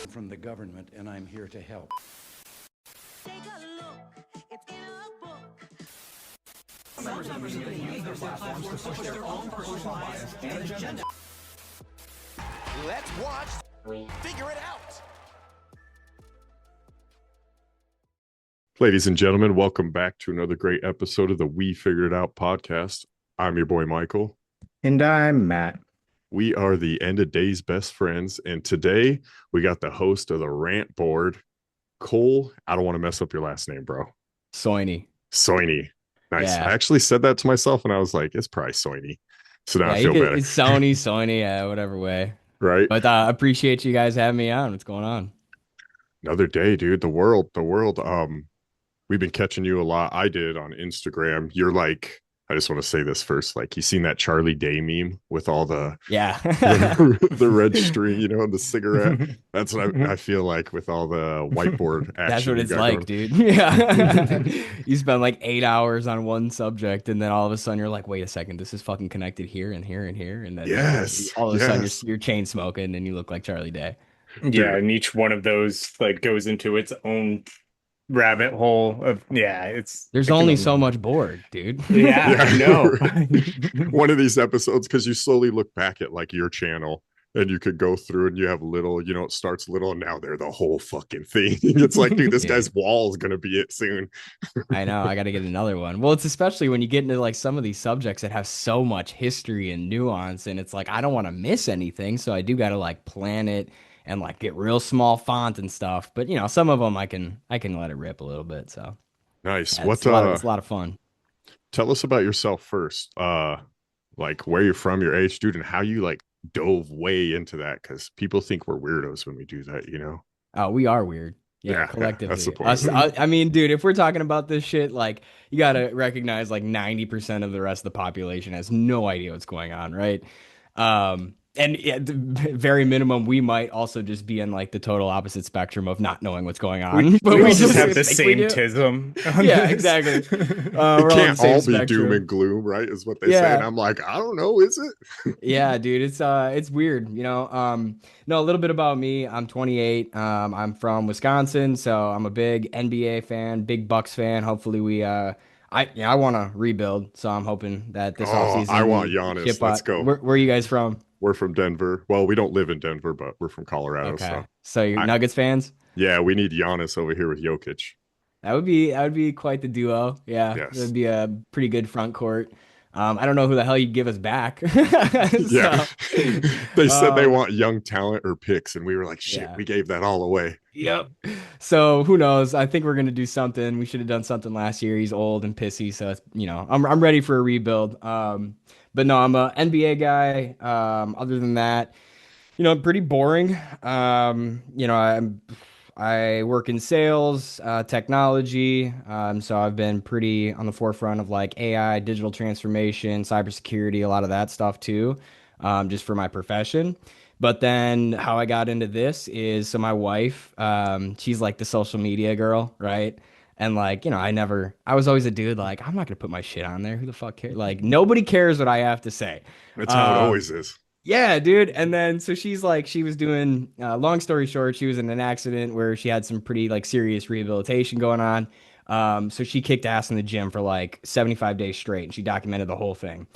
from the government, and I'm here to help. Take a look, it's in a book. Some members of the community use their platforms to push their own personal bias and agenda. Let's watch. Figure it out. Ladies and gentlemen, welcome back to another great episode of the We Figured It Out podcast. I'm your boy, Michael. And I'm Matt. We are the end of days best friends. And today we got the host of the rant board, Cole. I don't want to mess up your last name, bro. Soiney. Nice. Yeah. I actually said that to myself and I was like, it's probably Soiney. So now I feel better. It's Soiney, yeah, whatever way. Right. But I appreciate you guys having me on. What's going on? Another day, dude. The world. We've been catching you a lot. I did on Instagram. You're like, I just want to say this first. Like, you seen that Charlie Day meme with all the the red string, and the cigarette. That's what I feel like with all the whiteboard action. That's what it's like, dude. Yeah. You spend like 8 hours on one subject, and then all of a sudden you're like, wait a second, this is fucking connected here and here and here. And then all of a sudden you're chain smoking and you look like Charlie Day. Yeah, and each one of those like goes into its own rabbit hole of there's only so much board, dude. I know. One of these episodes, because you slowly look back at like your channel and you could go through and you have little, it starts little and now they're the whole fucking thing. It's like, dude, this guy's wall is gonna be it soon. I know, I gotta get another one. Well, it's especially when you get into like some of these subjects that have so much history and nuance, and it's like I don't want to miss anything, so I do gotta like plan it and like get real small font and stuff. But some of them I can let it rip a little bit. So nice. Yeah, it's a lot of fun. Tell us about yourself first. Like where you're from, your age, dude, and how you like dove way into that, because people think we're weirdos when we do that, Oh, we are weird. Yeah, collectively. That's the point. I mean, dude, if we're talking about this shit, like you gotta recognize like 90% of the rest of the population has no idea what's going on, right? And at the very minimum, we might also just be in like the total opposite spectrum of not knowing what's going on. We just have the same tism. Yeah, exactly. It can't all be doom and gloom, right? Is what they say. And I'm like, I don't know, is it? Yeah, dude, it's weird, No, a little bit about me. I'm 28. I'm from Wisconsin, so I'm a big NBA fan, big Bucks fan. Hopefully I want to rebuild, so I'm hoping that this offseason. I want Giannis. Let's go. Where are you guys from? We're from Denver. Well, we don't live in Denver, but we're from Colorado. Okay. So you're Nuggets fans? Yeah, we need Giannis over here with Jokic. That would be quite the duo. Yeah, yes. It would be a pretty good front court. I don't know who the hell you'd give us back. Yeah, they said they want young talent or picks, and we were like, shit, we gave that all away. Yep. So who knows? I think we're gonna do something. We should have done something last year. He's old and pissy, so it's, I'm ready for a rebuild. But no, I'm a NBA guy. Other than that, pretty boring. I work in sales, technology. So I've been pretty on the forefront of like AI, digital transformation, cybersecurity, a lot of that stuff too, just for my profession. But then how I got into this is, so my wife, she's like the social media girl, right? And like, I was always a dude, like, I'm not going to put my shit on there. Who the fuck cares? Like, nobody cares what I have to say. That's how it always is. Yeah, dude. And then, so she's like, she was doing, long story short, she was in an accident where she had some pretty like serious rehabilitation going on. So she kicked ass in the gym for like 75 days straight, and she documented the whole thing.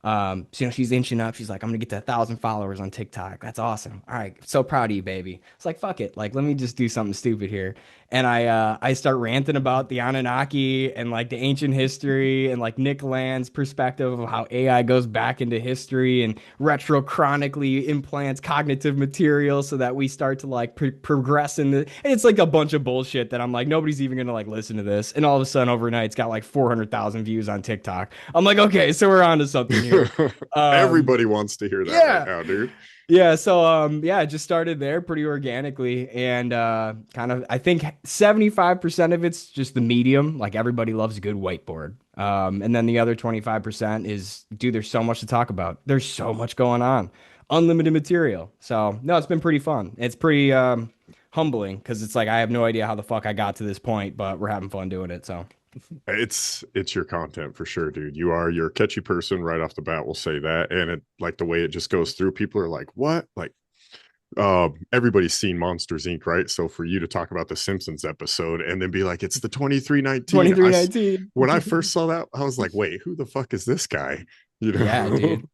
So, she's inching up. She's like, I'm going to get to 1,000 followers on TikTok. That's awesome. All right. So proud of you, baby. It's like, fuck it. Like, let me just do something stupid here. And I start ranting about the Anunnaki and like the ancient history and like Nick Land's perspective of how AI goes back into history and retrochronically implants cognitive material so that we start to like progress in the, and it's like a bunch of bullshit that I'm like, nobody's even going to like listen to this. And all of a sudden overnight, it's got like 400,000 views on TikTok. I'm like, okay, so we're on to something here. Everybody wants to hear that right now, dude. Yeah, so I just started there pretty organically, and kind of I think 75% of it's just the medium, like everybody loves a good whiteboard. And then the other 25% is, dude, there's so much to talk about. There's so much going on. Unlimited material. So, no, it's been pretty fun. It's pretty humbling because it's like I have no idea how the fuck I got to this point, but we're having fun doing it, so. It's your content for sure, dude. You're a catchy person right off the bat, we'll say that. And it, like, the way it just goes through, people are like, what? Like, everybody's seen Monsters Inc., right? So for you to talk about the Simpsons episode and then be like, it's the 2319. 2319. When I first saw that, I was like, wait, who the fuck is this guy? You Yeah, know? dude.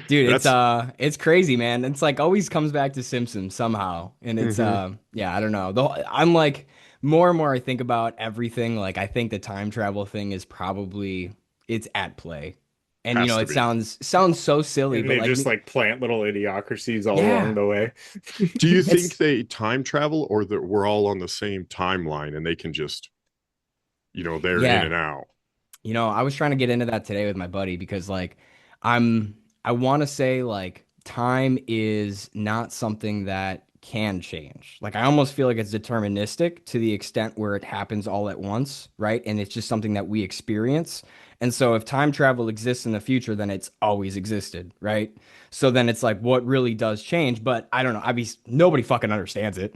Dude, That's it's crazy, man. It's like always comes back to Simpsons somehow. And it's mhm. yeah, I don't know. I'm like more and more I think about everything, like I think the time travel thing is probably it's at play. And Has to it be. sounds so silly, And but they like just me, like plant little idiocracies all along yeah. the way. Do you think It's they time travel or that we're all on the same timeline and they can just, they're in yeah. and out? I was trying to get into that today with my buddy because like I'm I want to say like time is not something that can change. Like I almost feel like it's deterministic to the extent where it happens all at once, right? And it's just something that we experience. And so if time travel exists in the future, then it's always existed, right? So then it's like what really does change, but I don't know. Nobody fucking understands it.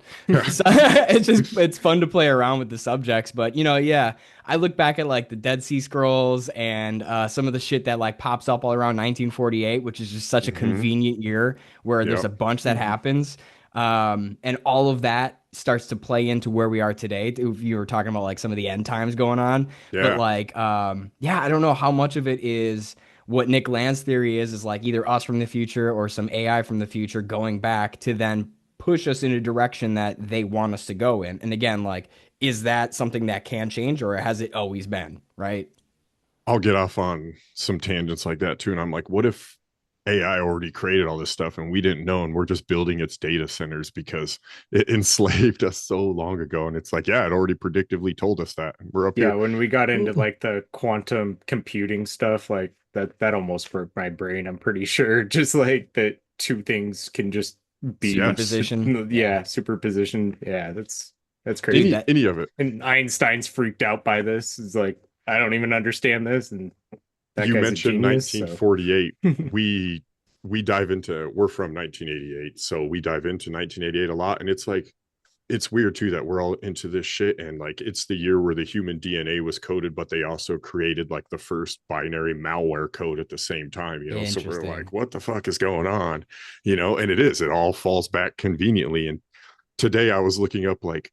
So it's fun to play around with the subjects, but yeah, I look back at like the Dead Sea Scrolls and some of the shit that like pops up all around 1948, which is just such a Hmm. convenient year where there's Yep. a bunch that happens. And all of that starts to play into where we are today. If you were talking about like some of the end times going on, but Yeah. like, yeah, I don't know how much of it is what Nick Land's theory is like either us from the future or some AI from the future going back to then push us in a direction that they want us to go in. And again, like, is that something that can change or has it always been? Right. I'll get off on some tangents like that too. And I'm like, what if AI already created all this stuff and we didn't know and we're just building its data centers because it enslaved us so long ago? And it's like, yeah, it already predictively told us that. We're up Yeah, here. when we got into like the quantum computing stuff, like that almost broke my brain. I'm pretty sure just like that two things can just be Yes. Superposition. yeah, Yeah. superposition. Yeah, that's Dude, crazy. that Any of it. And Einstein's freaked out by this. It's like, I don't even understand this. And that You guy's a mentioned genius. So 1948. We dive into we're from 1988, so we dive into 1988 a lot, and it's like it's weird too that we're all into this shit and like it's the year where the human DNA was coded, but they also created like the first binary malware code at the same time, so we're interesting. like, what the fuck is going on? And it all falls back conveniently. And today I was looking up like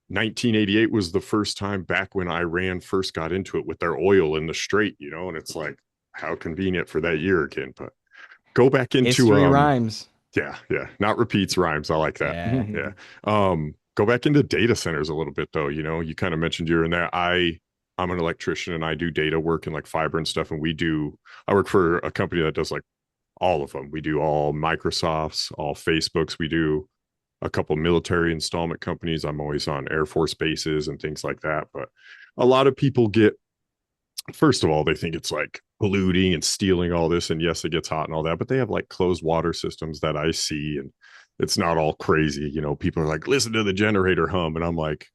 1988 was the first time back when Iran first got into it with their oil in the strait, and it's like how convenient for that year again. But go back into History rhymes. yeah, not repeats, rhymes. I like that. Yeah. Yeah. Go back into data centers a little bit though. You kind of mentioned you're in that. I'm an electrician and I do data work and like fiber and stuff. And I work for a company that does like all of them. We do all Microsofts, all Facebooks. We do a couple military installment companies. I'm always on Air Force bases and things like that. But a lot of people first of all, they think it's like polluting and stealing all this. And yes, it gets hot and all that, but they have like closed water systems that I see and it's not all crazy. People are like, listen to the generator hum. And I'm like,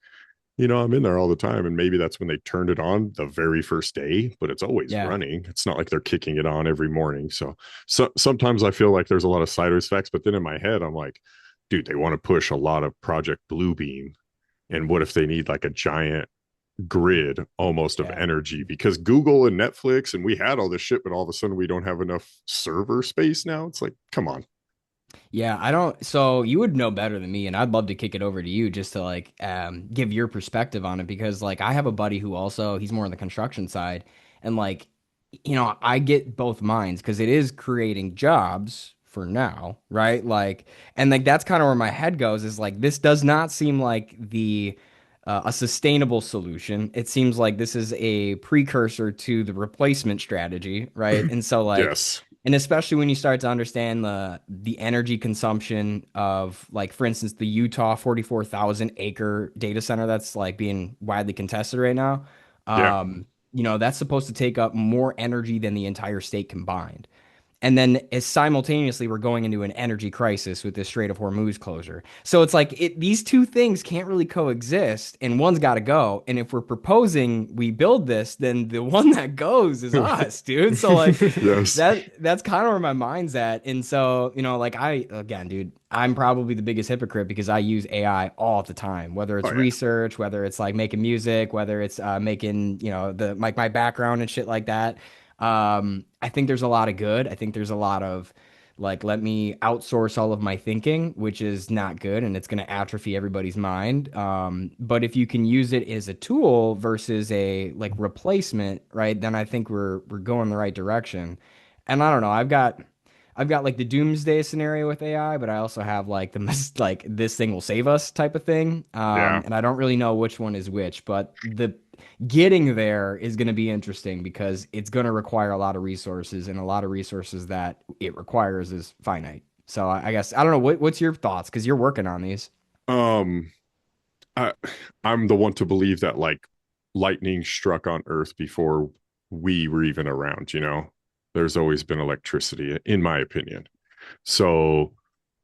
I'm in there all the time. And maybe that's when they turned it on the very first day, but it's always Yeah. running. It's not like they're kicking it on every morning. So sometimes I feel like there's a lot of side effects, but then in my head, I'm like, dude, they want to push a lot of Project Bluebeam. And what if they need like a giant grid almost of Yeah. energy? Because Google and Netflix and we had all this shit, but all of a sudden we don't have enough server space now. It's like, come on. Yeah, I don't. So you would know better than me, and I'd love to kick it over to you just to like give your perspective on it because like I have a buddy who also he's more on the construction side, and like I get both minds because it is creating jobs for now, right? Like, and like that's kind of where my head goes is like this does not seem like the a sustainable solution. It seems like this is a precursor to the replacement strategy, right? And so like Yes. and especially when you start to understand the energy consumption of like for instance the Utah 44,000 acre data center that's like being widely contested right now. Yeah. That's supposed to take up more energy than the entire state combined. And then as simultaneously, we're going into an energy crisis with this Strait of Hormuz closure. So it's like these two things can't really coexist, and one's got to go. And if we're proposing we build this, then the one that goes is us, dude. So like Yes. that's kind of where my mind's at. And so like again, dude, I'm probably the biggest hypocrite because I use AI all the time, whether it's Oh yeah. research, whether it's like making music, whether it's making the my background and shit like that. I think there's a lot of good. I think there's a lot of Like, let me outsource all of my thinking, which is not good, and it's going to atrophy everybody's mind. But if you can use it as a tool versus a like replacement, right, then I think we're going the right direction. And I don't know, I've got like the doomsday scenario with AI, but I also have like like this thing will save us type of thing. Yeah. And I don't really know which one is which, but the getting there is going to be interesting because it's going to require a lot of resources, and a lot of resources that it requires is finite. So I guess I don't know what's your thoughts because you're working on these. Um, I, I'm the one to believe that like lightning struck on Earth before we were even around, you know? There's always been electricity, in my opinion. So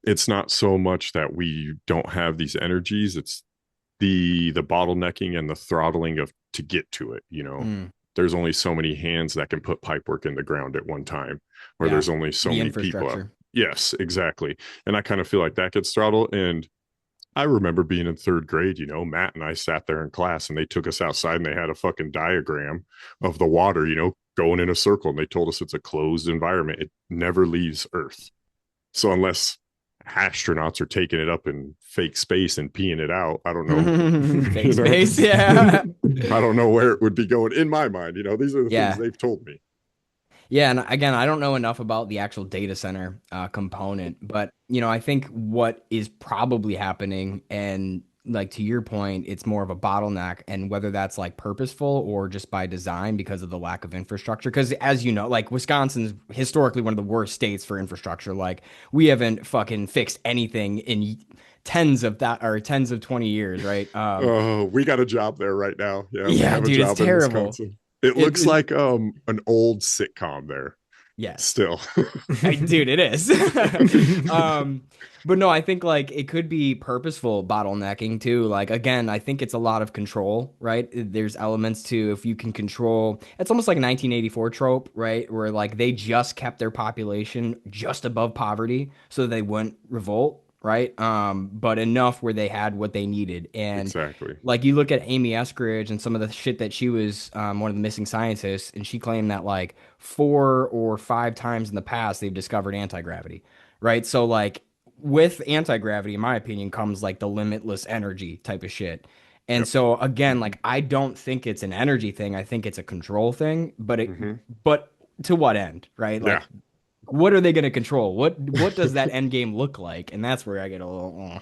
it's not so much that we don't have these energies, it's the bottlenecking and the throttling of to get to it, you know. Mm, There's only so many hands that can put pipe work in the ground at one time, or yeah, there's only so the many people up. infrastructure. Yes, exactly. And I kind of feel like that gets throttled. And I remember being in third grade, you know, Matt and I sat there in class and they took us outside and they had a fucking diagram of the water, you know, going in a circle. And they told us it's a closed environment. It never leaves Earth. So unless astronauts are taking it up in fake space and peeing it out, I don't know. Fake space, yeah. I don't know where it would be going in my mind. You know, these are the Yeah. things they've told me. Yeah, and again, I don't know enough about the actual data center component, but I think what is probably happening, and like to your point, it's more of a bottleneck, and whether that's like purposeful or just by design because of the lack of infrastructure. Because as you know, like Wisconsin's historically one of the worst states for infrastructure. Like we haven't fucking fixed anything in tens of 20 years, right? Oh, we got a job there right now. Yeah, we Yeah, have a dude, it's job in terrible. Wisconsin. It It, looks it like an old sitcom there yes. still. Dude, it is. um, but no, I think like it could be purposeful bottlenecking too. Like again, I think it's a lot of control, right? There's elements to if you can control. It's almost like a 1984 trope, right? Where like they just kept their population just above poverty so they wouldn't revolt, right? But enough where they had what they needed. And Exactly. like you look at Amy Eskridge and some of the shit that she was one of the missing scientists, and she claimed that like 4 or 5 times in the past they've discovered anti-gravity, right? So like with anti-gravity, in my opinion, comes like the limitless energy type of shit. And Yep. so again, like I don't think it's an energy thing. I think it's a control thing, Hmm. but to what end, right? Yeah. Like what are they going to control? What does that end game look like? And that's where I get a little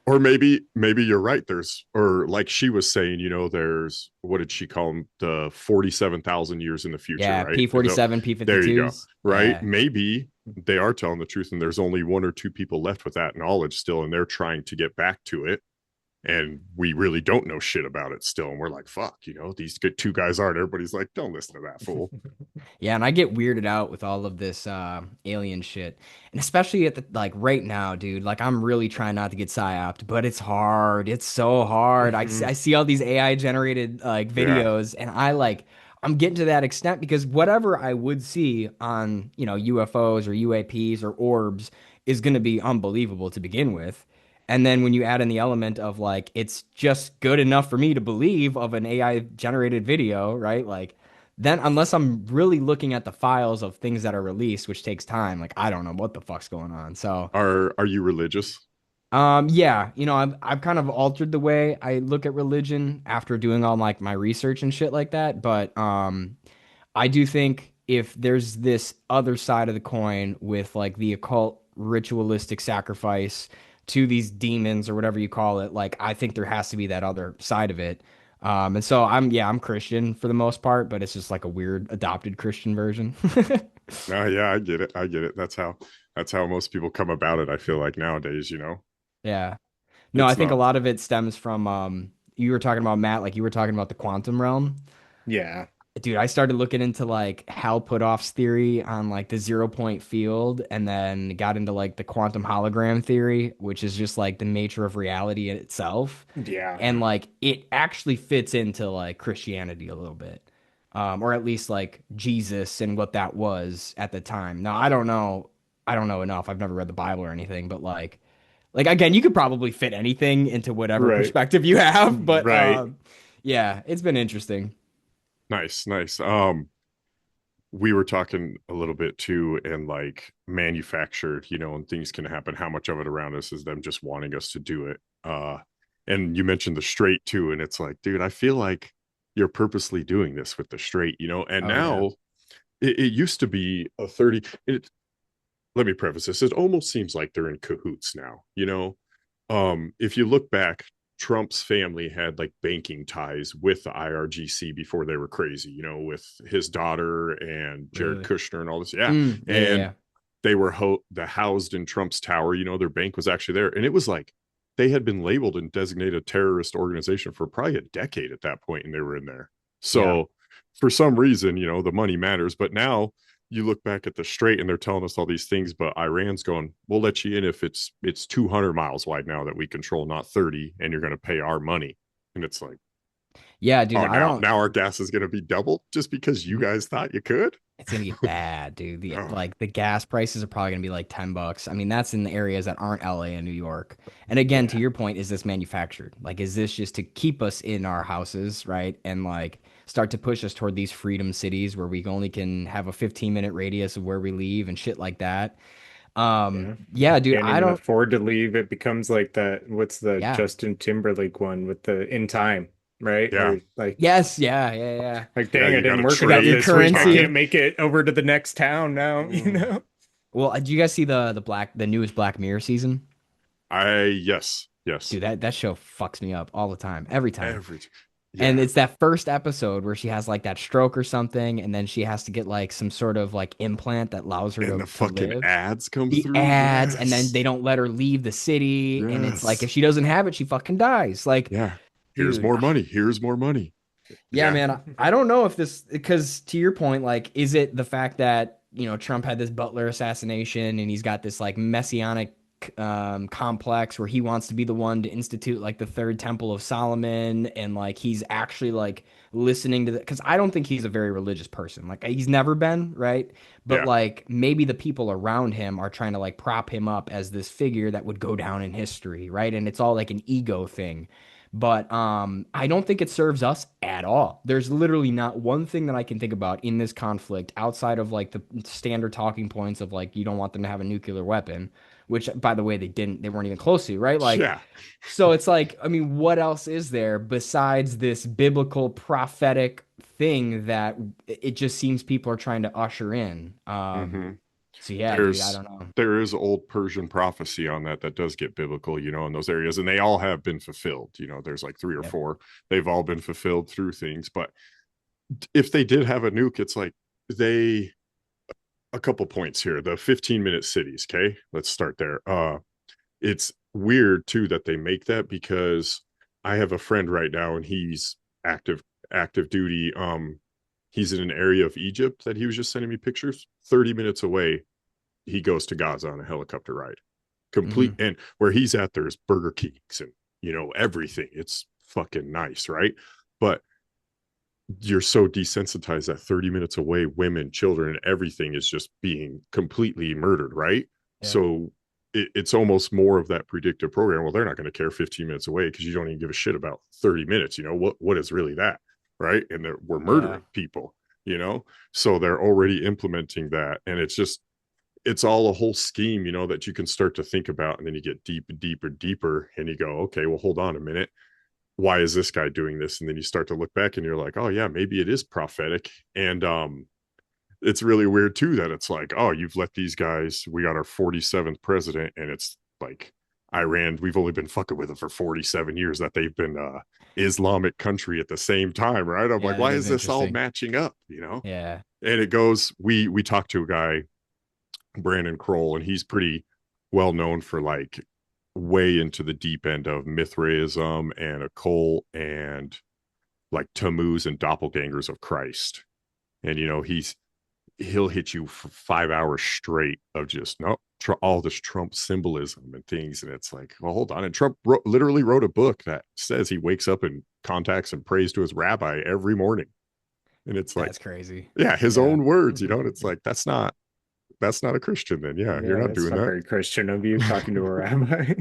Or maybe you're right. There's, or like she was saying, you know, there's, what did she call them? The 47,000 years in the future, yeah, right? P47, There you go. P52s. Right. Yeah. Maybe they are telling the truth and there's only one or two people left with that knowledge still, and they're trying to get back to it. And we really don't know shit about it still. And we're like, fuck, you know, these good two guys aren't. Everybody's like, don't listen to that fool. Yeah, and I get weirded out with all of this alien shit. And especially at the like right now, dude, like I'm really trying not to get psyoped, but it's hard. It's so hard. I see all these AI generated like Yeah. videos and I'm getting to that extent because whatever I would see on, UFOs or UAPs or orbs is going to be unbelievable to begin with. And then when you add in the element of like it's just good enough for me to believe of an AI generated video, right? Like then unless I'm really looking at the files of things that are released, which takes time, like I don't know what the fuck's going on. So, Are you religious? yeah, I've kind of altered the way I look at religion after doing all like my research and shit like that. But I do think if there's this other side of the coin with like the occult ritualistic sacrifice to these demons or whatever you call it, like I think there has to be that other side of it. And so I'm Christian for the most part, but it's just like a weird adopted Christian version. No, yeah, I get it. I get it. That's how most people come about it. I feel like nowadays, you know, Yeah. No, I it's think a not. lot of it stems from you were talking about Matt, like you were talking about the quantum realm. Yeah. Dude, I started looking into like Hal Puthoff's theory on like the 0 point field and then got into like the quantum hologram theory, which is just like the nature of reality in itself. Yeah. And like it actually fits into like Christianity a little bit. Or at least like Jesus and what that was at the time. Now, I don't know enough. I've never read the Bible or anything, but like again, you could probably fit anything into whatever Right. perspective you have, but Right. yeah, it's been interesting. Nice, nice. we were talking a little bit too, and like manufactured, you know, and things can happen. How much of it around us is them just wanting us to do it? And you mentioned the straight too, and it's like, dude, I feel like you're purposely doing this with the straight, you know. And Oh yeah. now it used to be a 30. Let me preface this: it almost seems like they're in cahoots now, you know. If you look back, Trump's family had like banking ties with the IRGC before they were crazy, you know, with his daughter and Jared Really? Kushner and all this. Yeah. Yeah, And yeah. they were housed in Trump's tower, you know, their bank was actually there. And it was like they had been labeled and designated a terrorist organization for probably a decade at that point, and they were in there. Yeah. So for some reason, you know, the money matters. But now you look back at the strait and they're telling us all these things, but Iran's going, we'll let you in if it's 200 miles wide now that we control, not 30, and you're going to pay our money. And it's like, Yeah, dude, oh, I don't. now our gas is going to be doubled just because you guys thought you could. It's gonna get bad, dude. Oh, Like the gas prices are probably gonna be like $10. I mean, that's in the areas that aren't LA and New York. And again, to yeah. your point, is this manufactured? Like, is this just to keep us in our houses, right? And like start to push us toward these freedom cities where we only can have a 15-minute radius of where we leave and shit like that. Yeah. Yeah, dude, Can't I even don't. afford to leave. It becomes like that. What's the Yeah. Justin Timberlake one with the In Time, right? Yeah. Or like, Yes. Yeah. Yeah. Yeah. Yeah. dang, I You got didn't to work You got enough your trade this week. I currency can't of. time. make it over to the next town now, you Mm. know? Well, do you guys see the newest Black Mirror season? Yes. Dude, that show fucks me up all the time, every time. Every, And yeah. it's that first episode where she has like that stroke or something, and then she has to get like some sort of like implant that allows her And the to fucking live. ads come The through. ads, and then Yes. they don't let her leave the city, and it's like Yes. if she doesn't have it, she fucking dies. Like, Yeah. Here's dude, more money. Here's more money. yeah, Yeah. man, I don't know if this, because to your point, like, is it the fact that, Trump had this Butler assassination and he's got this like messianic complex where he wants to be the one to institute like the third temple of Solomon, and like he's actually like listening to the, because I don't think he's a very religious person. Like he's never been, right? But Yeah. like maybe the people around him are trying to like prop him up as this figure that would go down in history, right? And it's all like an ego thing. But I don't think it serves us at all. There's literally not one thing that I can think about in this conflict outside of like the standard talking points of like you don't want them to have a nuclear weapon, which by the way they weren't even close to, right? Like, Yeah. so it's like, I mean, what else is there besides this biblical prophetic thing that it just seems people are trying to usher in? Hmm. So yeah, dude, I There's don't know. there is old Persian prophecy on that does get biblical, you know, in those areas, and they all have been fulfilled. You know, there's like three or Yep. four. They've all been fulfilled through things. But if they did have a nuke, it's like they a couple points here. The 15-minute cities, okay? Let's start there. It's weird too that they make that, because I have a friend right now and he's active duty. He's in an area of Egypt that he was just sending me pictures. 30 minutes away, he goes to Gaza on a helicopter ride. Complete. Hmm. And where he's at, there's Burger Kings and, you know, everything. It's fucking nice, right? But you're so desensitized that 30 minutes away, women, children, and everything is just being completely murdered, right? Yeah. So it's almost more of that predictive program. Well, they're not going to care 15 minutes away because you don't even give a shit about 30 minutes. You know, what is really that, right? And we're murdering people, you know? So they're already implementing that. And it's all a whole scheme, you know, that you can start to think about. And then you get deeper, and you go, okay, well, hold on a minute. Why is this guy doing this? And then you start to look back and you're like, oh yeah, maybe it is prophetic. And it's really weird too that it's like, oh, you've let these guys, we got our 47th president, and it's like Iran, we've only been fucking with them for 47 years, that they've been Islamic country at the same time, right? I'm Yeah, like, that why is is this all interesting. matching up, you know? Yeah. And it goes, we talked to a guy, Brandon Kroll, and he's pretty well known for like way into the deep end of Mithraism and occult and like Tammuz and doppelgangers of Christ. And you know, he'll hit you for 5 hours straight of just all this Trump symbolism and things. And it's like, well, hold on. And Trump literally wrote a book that says he wakes up and contacts and prays to his rabbi every morning. And it's like, That's crazy. yeah, his Yeah. own words, you know. And it's like, that's not a Christian then. Yeah, you're Yeah, not that's doing not that. very Christian of you talking to a rabbi.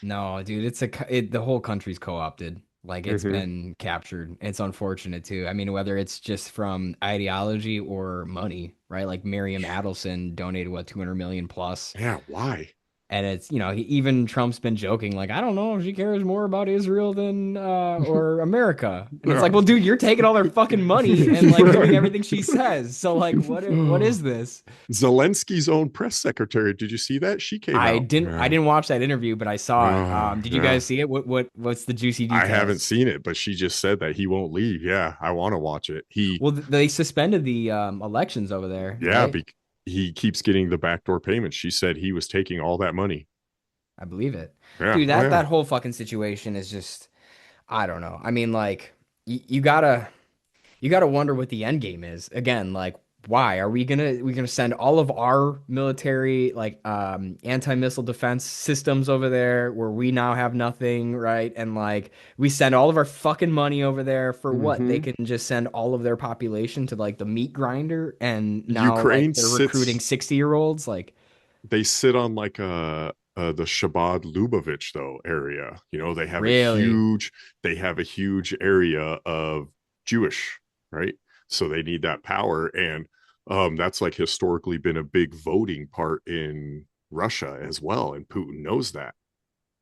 No, dude, the whole country's co-opted. Like it's been captured. It's unfortunate too. I mean, whether it's just from ideology or money, right? Like Miriam Adelson donated what 200 million plus. Yeah, why? And it's, even Trump's been joking, like, I don't know if she cares more about Israel than or America. And it's like, well, dude, you're taking all their fucking money and like doing everything she says. So like, what is this? Zelensky's own press secretary. Did you see that? She came out. I didn't watch that interview, but I saw it. Did you guys see it? What's the juicy details? I haven't seen it, but she just said that he won't leave. Yeah, I want to watch it. Well, they suspended the elections over there. Yeah, right? He keeps getting the backdoor payments. She said he was taking all that money. I believe it. Yeah. Dude, that whole fucking situation is just, I don't know. I mean, like, you gotta wonder what the end game is. Again, like, why are we gonna send all of our military like anti-missile defense systems over there where we now have nothing, right? And like we send all of our fucking money over there for what? They can just send all of their population to like the meat grinder, and now Ukraine they're recruiting 60-year-olds. Like they sit on like the Shabbat Lubavitch though area. They have a huge area of Jewish, right? So they need that power, and that's like historically been a big voting part in Russia as well, and Putin knows that.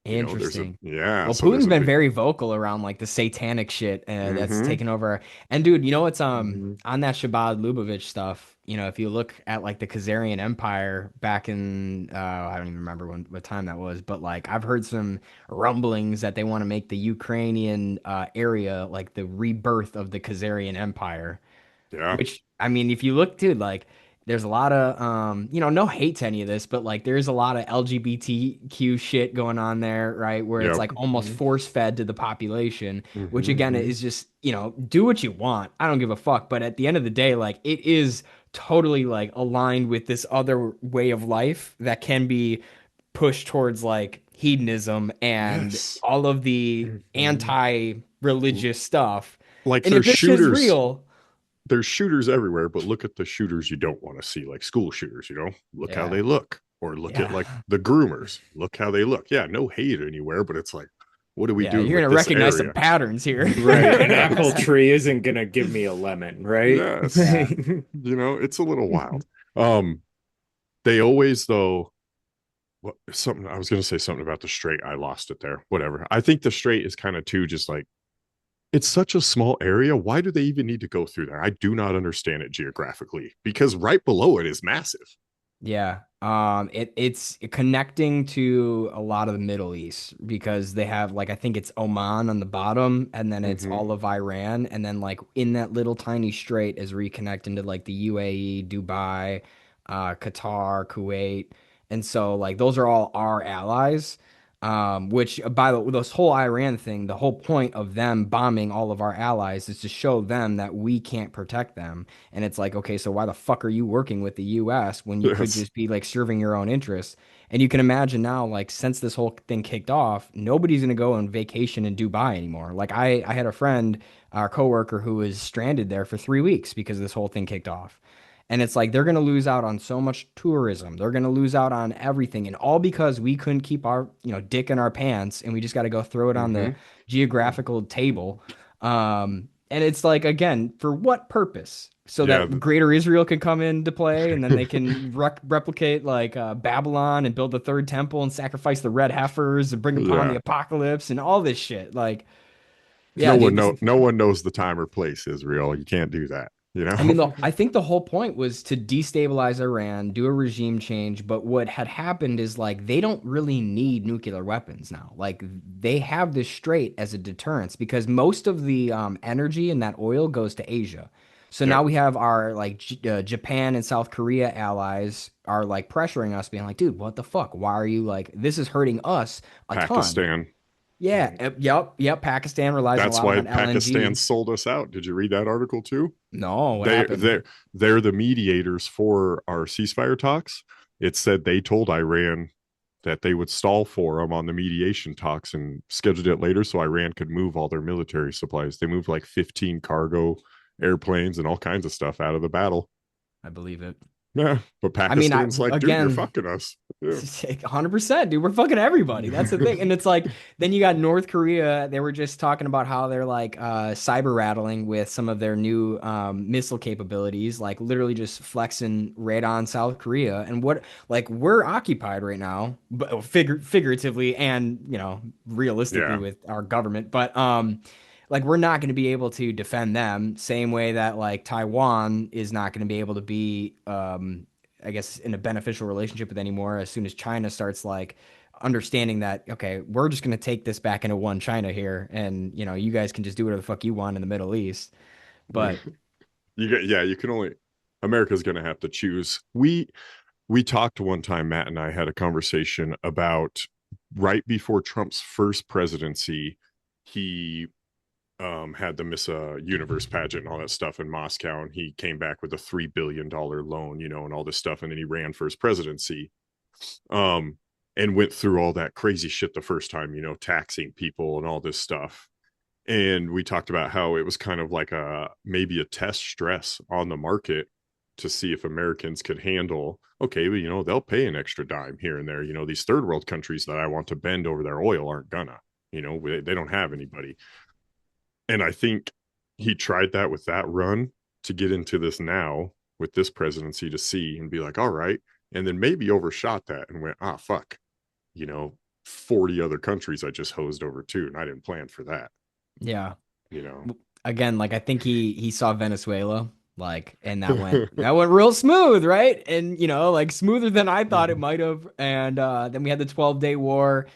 Interesting. Well, Putin's been very vocal around like the satanic shit that's taken over. And dude, what's on that Shabbat Lubavitch stuff? If you look at like the Khazarian Empire back in I don't even remember what time that was, but like I've heard some rumblings that they want to make the Ukrainian area like the rebirth of the Khazarian Empire. Yeah. Which, I mean, if you look, dude, like there's a lot of no hate to any of this, but like there's a lot of LGBTQ shit going on there, right? Where it's like almost force fed to the population, which again is just, do what you want. I don't give a fuck. But at the end of the day, like it is totally like aligned with this other way of life that can be pushed towards like hedonism and all of the anti-religious stuff. Like and if this shit's real, there's shooters everywhere, but look at the shooters you don't want to see, like school shooters, look how they look, or look at like the groomers, look how they look. Yeah, no hate anywhere, but it's like, what do we do? You're going to recognize some patterns here. Right. An apple tree isn't going to give me a lemon, right? Yes. It's a little wild. They always, though, something I was going to say something about the straight. I lost it there. Whatever. I think the straight is kind of too just like, it's such a small area. Why do they even need to go through there? I do not understand it geographically, because right below it is massive. Yeah. It's connecting to a lot of the Middle East because they have like, I think it's Oman on the bottom, and then it's all of Iran. And then like in that little tiny strait is reconnecting to like the UAE, Dubai, Qatar, Kuwait. And so like, those are all our allies. Which by the this whole Iran thing, the whole point of them bombing all of our allies is to show them that we can't protect them. And it's like, okay, so why the fuck are you working with the US when you could just be like serving your own interests? And you can imagine now, like since this whole thing kicked off, nobody's gonna go on vacation in Dubai anymore. Like I had a friend, our coworker, who was stranded there for 3 weeks because this whole thing kicked off. And it's like they're going to lose out on so much tourism. They're going to lose out on everything. And all because we couldn't keep our, dick in our pants, and we just got to go throw it on the geographical table. And it's like, again, for what purpose? So that Greater Israel can come into play, and then they can replicate like Babylon and build the third temple and sacrifice the red heifers and bring upon the apocalypse and all this shit. Like, no one knows the time or place, Israel. You can't do that. I mean, I think the whole point was to destabilize Iran, do a regime change. But what had happened is like they don't really need nuclear weapons now. Like they have this strait as a deterrence because most of the energy and that oil goes to Asia. So now we have our like Japan and South Korea allies are like pressuring us, being like, dude, what the fuck? Why are you like, this is hurting us a ton. Pakistan. Yeah. Yep. Pakistan relies a lot on LNG. That's why Pakistan sold us out. Did you read that article too? No. What happened? They're the mediators for our ceasefire talks. It said they told Iran that they would stall for them on the mediation talks and scheduled it later so Iran could move all their military supplies. They moved like 15 cargo airplanes and all kinds of stuff out of the battle. I believe it. Yeah, but I mean, Pakistan's like, dude, you're again, fucking us. Yeah. 100%, dude. We're fucking everybody. That's the thing. And it's like, then you got North Korea. They were just talking about how they're like cyber rattling with some of their new missile capabilities, like literally just flexing right on South Korea. And what, like, we're occupied right now, but figuratively and, realistically Yeah. with our government. But, like, we're not going to be able to defend them same way that like Taiwan is not going to be able to be, I guess, in a beneficial relationship with anymore as soon as China starts like understanding that, okay, we're just going to take this back into one China here. And, you guys can just do whatever the fuck you want in the Middle East. But You can only, America's going to have to choose. We talked one time, Matt and I had a conversation about right before Trump's first presidency, he had the Miss Universe pageant and all that stuff in Moscow, and he came back with a $3 billion loan, and all this stuff, and then he ran for his presidency, and went through all that crazy shit the first time, taxing people and all this stuff. And we talked about how it was kind of like maybe a test stress on the market to see if Americans could handle, okay, well, they'll pay an extra dime here and there. These third world countries that I want to bend over their oil aren't gonna, they don't have anybody. And I think he tried that with that run to get into this now with this presidency to see and be like, all right. And then maybe overshot that and went, fuck, 40 other countries I just hosed over too. And I didn't plan for that. yeah, You know, again, like I think he saw Venezuela, like, and that went real smooth, right? And like smoother than I thought it might have. And then we had the 12-day war,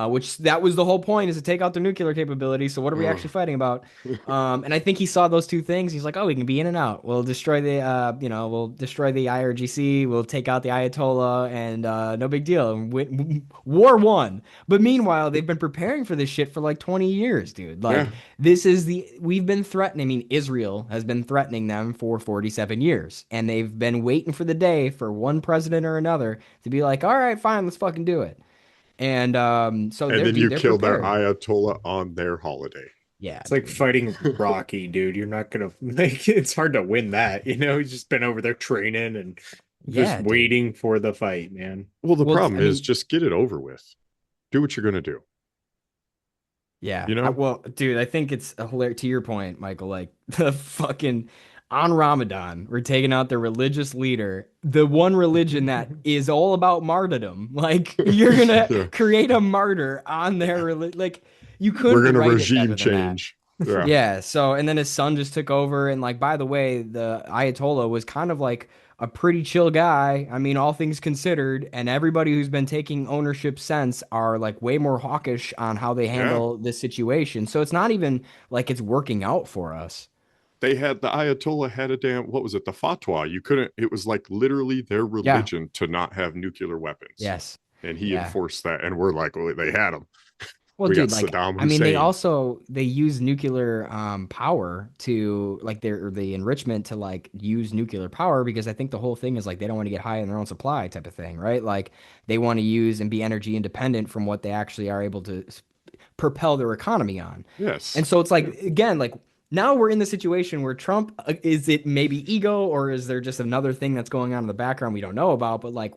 which that was the whole point, is to take out their nuclear capability. So what are we actually fighting about? And I think he saw those two things. He's like, oh, we can be in and out. We'll destroy the we'll destroy the IRGC. We'll take out the Ayatollah, and no big deal. War won. But meanwhile, they've been preparing for this shit for like 20 years, dude. Like we've been threatening. I mean, Israel has been threatening them for 47 years, and they've been waiting for the day for one president or another to be like, all right, fine, let's fucking do it. And so and then you kill their prepared. Ayatollah on their holiday. Yeah, It's like fighting Rocky, dude. You're not gonna like. It's hard to win that. He's just been over there training and just waiting for the fight, man. Well, the problem is just get it over with. Do what you're gonna do. Yeah. Well, dude, I think it's hilarious to your point, Michael. Like the fucking on Ramadan, we're taking out the religious leader, the one religion that is all about martyrdom. Like you're gonna create a martyr on their religion. Like you couldn't. We're gonna regime change. Yeah. Yeah. So, and then his son just took over, and like, by the way, the Ayatollah was kind of like a pretty chill guy. I mean, all things considered, and everybody who's been taking ownership since are like way more hawkish on how they handle this situation. So it's not even like it's working out for us. They had the Ayatollah had a what was it? The fatwa. You couldn't, it was like literally their religion to not have nuclear weapons. Yes. And he enforced that. And we're like, well, they had them. Well, dude, like, I mean, they use nuclear power to like the enrichment to like use nuclear power, because I think the whole thing is like they don't want to get high in their own supply type of thing, right? Like they want to use and be energy independent from what they actually are able to propel their economy on. Yes. And so it's like, again, like now we're in the situation where Trump, is it maybe ego, or is there just another thing that's going on in the background we don't know about? But like